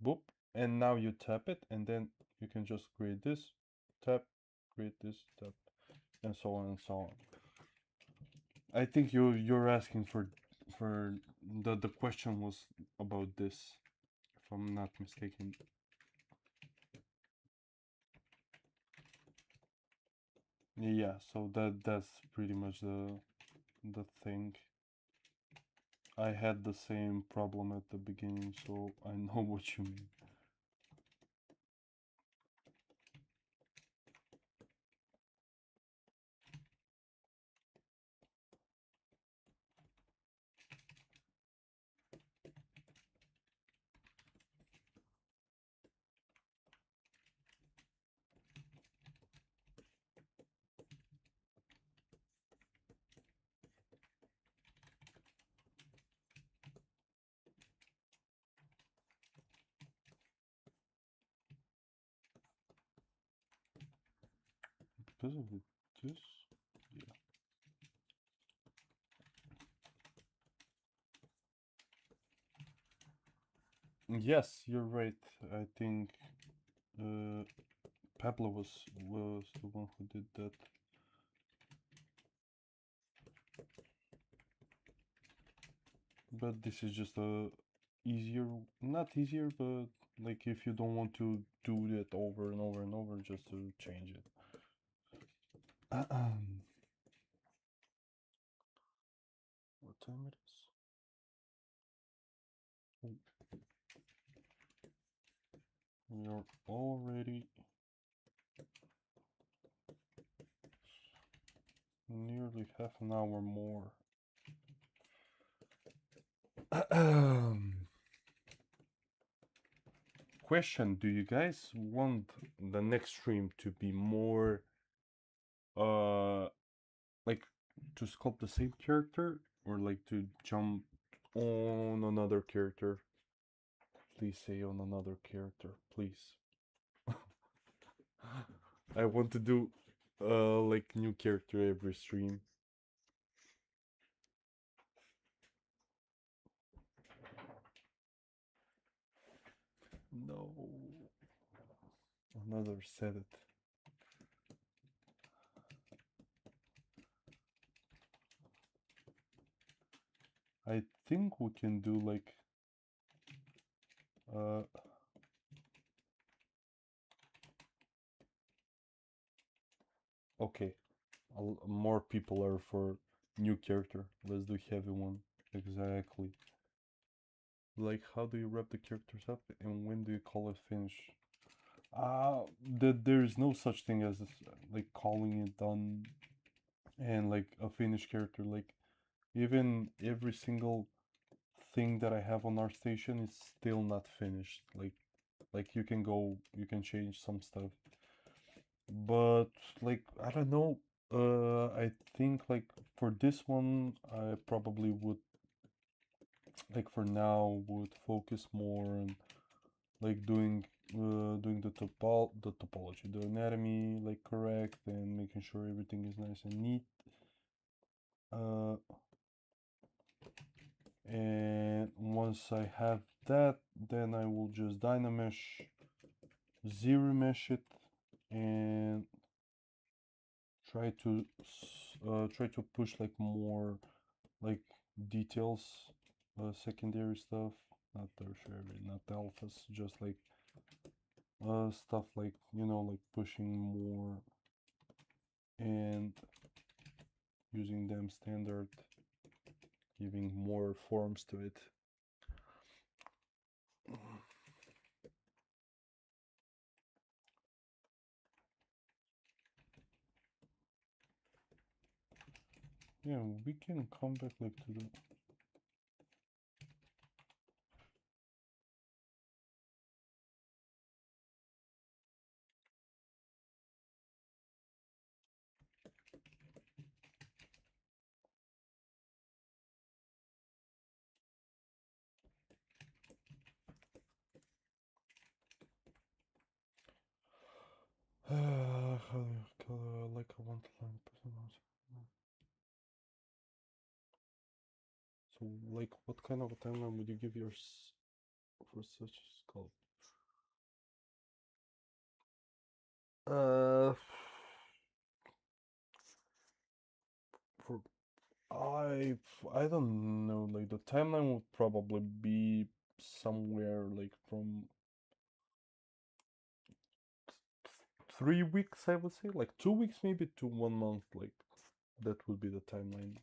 boop, and now you tap it, and then you can just create this, tap, create this, tap, and so on and so on. I think you're asking for the question was about this, if I'm not mistaken. Yeah, so that's pretty much the thing. I had the same problem at the beginning, so I know what you mean. Because of this, yeah. Yes, you're right. I think Pablo was the one who did that. But this is just a easier, not easier, but like if you don't want to do that over and over and over, just to change it. What time it is? Oh, we are already nearly half an hour more. Question: do you guys want the next stream to be more like to sculpt the same character, or like to jump on another character? Please say on another character, please. I want to do like new character every stream. No, another said it. I think we can do like okay, more people are for new character. Let's do heavy one. Exactly. Like, how do you wrap the characters up, and when do you call it finish? There is no such thing as like calling it done and like a finished character. Like, even every single thing that I have on ArtStation is still not finished. Like you can go, you can change some stuff. but like I don't know. I think like for this one, I probably would like for now would focus more on like doing the topology, the anatomy like correct, and making sure everything is nice and neat. Uh, and once I have that, then I will just dynamesh, zero mesh it, and try to push like more like details, secondary stuff, not tertiary, not alphas, just like stuff like like pushing more and using them standard, giving more forms to it. Yeah, we can come back like to the color like I want to learn personal. So like what kind of a timeline would you give yours for such sculpt? For I don't know, like the timeline would probably be somewhere like from 3 weeks, I would say, like 2 weeks maybe to 1 month, like that would be the timeline.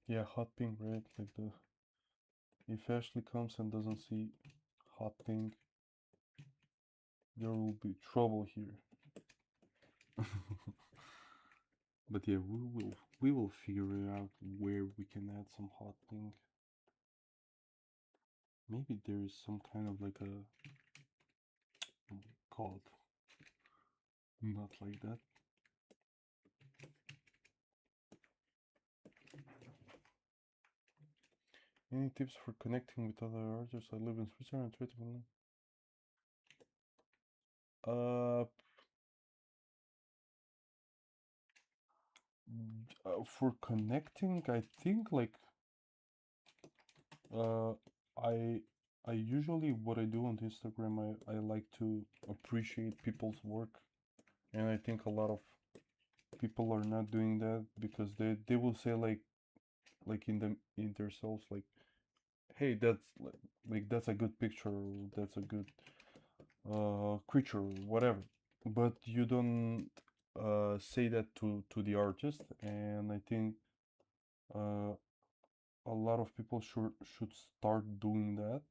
Yeah, hot pink, right? Like the if Ashley comes and doesn't see hot pink, there will be trouble here. But yeah, we will figure out where we can add some hot pink. Maybe there is some kind of like a called not like that. Any tips for connecting with other artists? I live in Switzerland. Try to for connecting, I think like uh, I I usually what I do on Instagram, I like to appreciate people's work, and I think a lot of people are not doing that because they will say like in themselves like, hey, that's like that's a good picture, that's a good creature, whatever, but you don't say that to the artist, and I think uh, a lot of people should start doing that,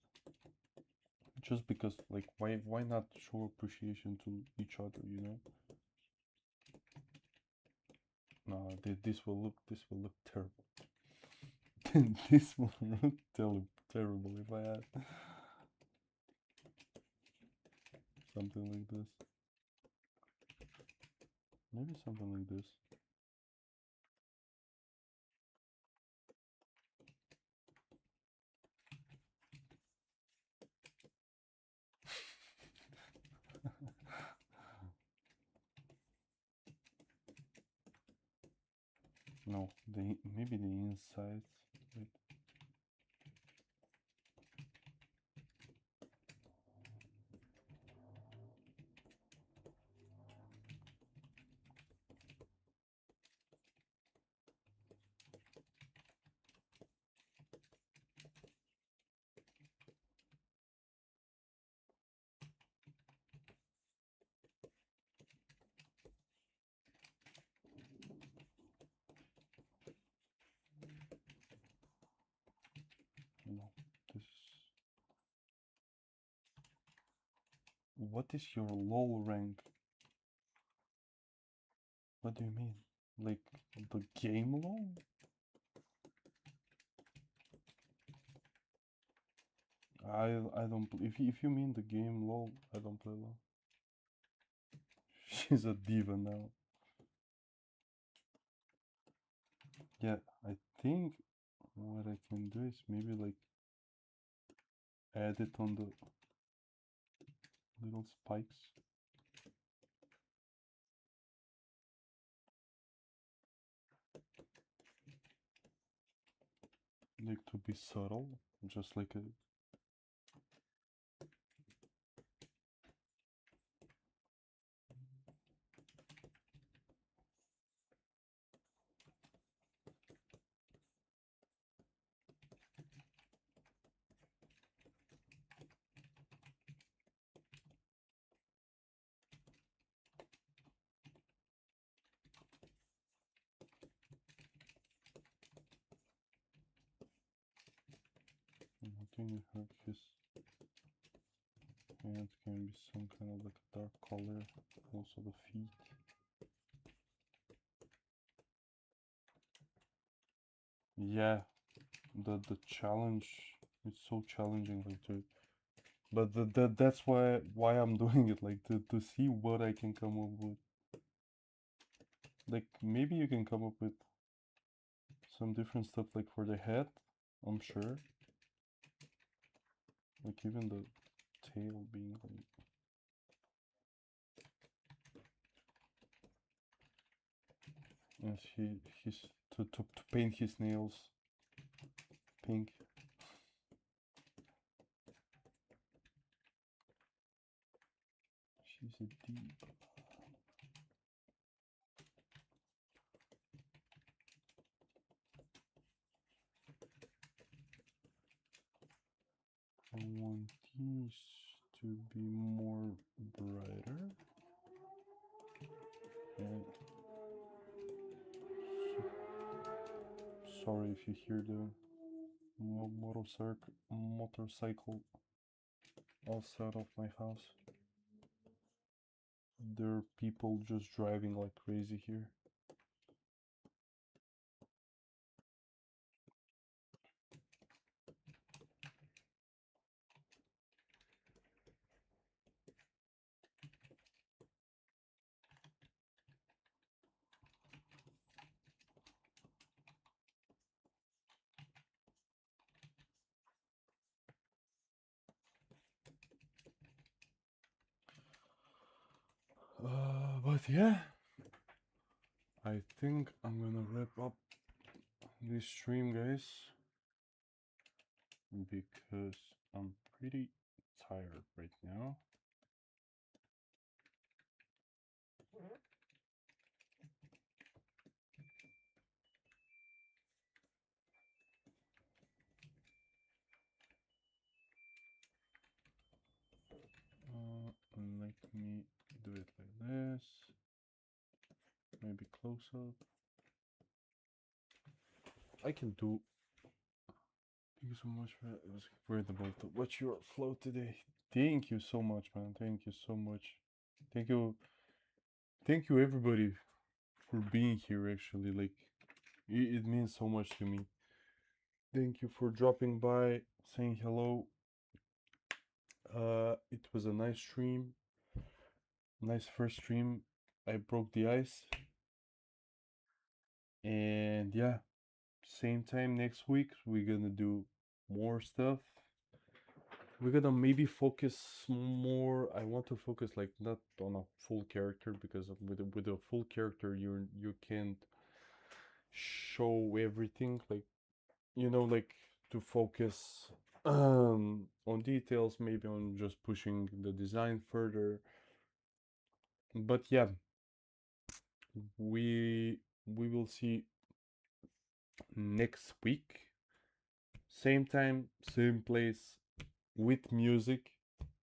just because like why not show appreciation to each other, you know? No, this will look terrible. This will look terrible if I had something like this. Maybe something like this. No, maybe the inside. Wait. No, this. What is your low rank? What do you mean? Like the game low? I don't if you mean the game LOL, I don't play LOL. She's a diva now. Yeah, I think what I can do is maybe like add it on the little spikes. Like to be subtle, just like a I think his hand can be some kind of like a dark color. Also the feet. Yeah, the challenge. It's so challenging, like to. But that's why I'm doing it, like to see what I can come up with. Like maybe you can come up with some different stuff, like for the head, I'm sure. Like even the tail being like. And he's to paint his nails pink. She's a deep. I want these to be more brighter. And sorry if you hear the motorcycle outside of my house. There are people just driving like crazy here. But yeah, I think I'm gonna wrap up this stream, guys, because I'm pretty tired right now. Let me do it like this. Maybe close up. I can do. Thank you so much for it. Was worried about to watch your flow today. Thank you so much, man. Thank you so much. Thank you. Thank you everybody for being here. Actually, like it means so much to me. Thank you for dropping by, saying hello. It was a nice stream. Nice first stream. I broke the ice. And yeah, same time next week we're gonna do more stuff. We're gonna maybe focus more. I want to focus like not on a full character, because with a full character you can't show everything, like like to focus on details, maybe on just pushing the design further. But yeah, we will see next week, same time, same place, with music,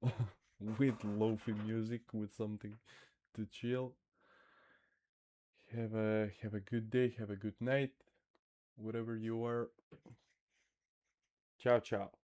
with lofi music, with something to chill. Have a good day, have a good night, whatever you are. Ciao ciao.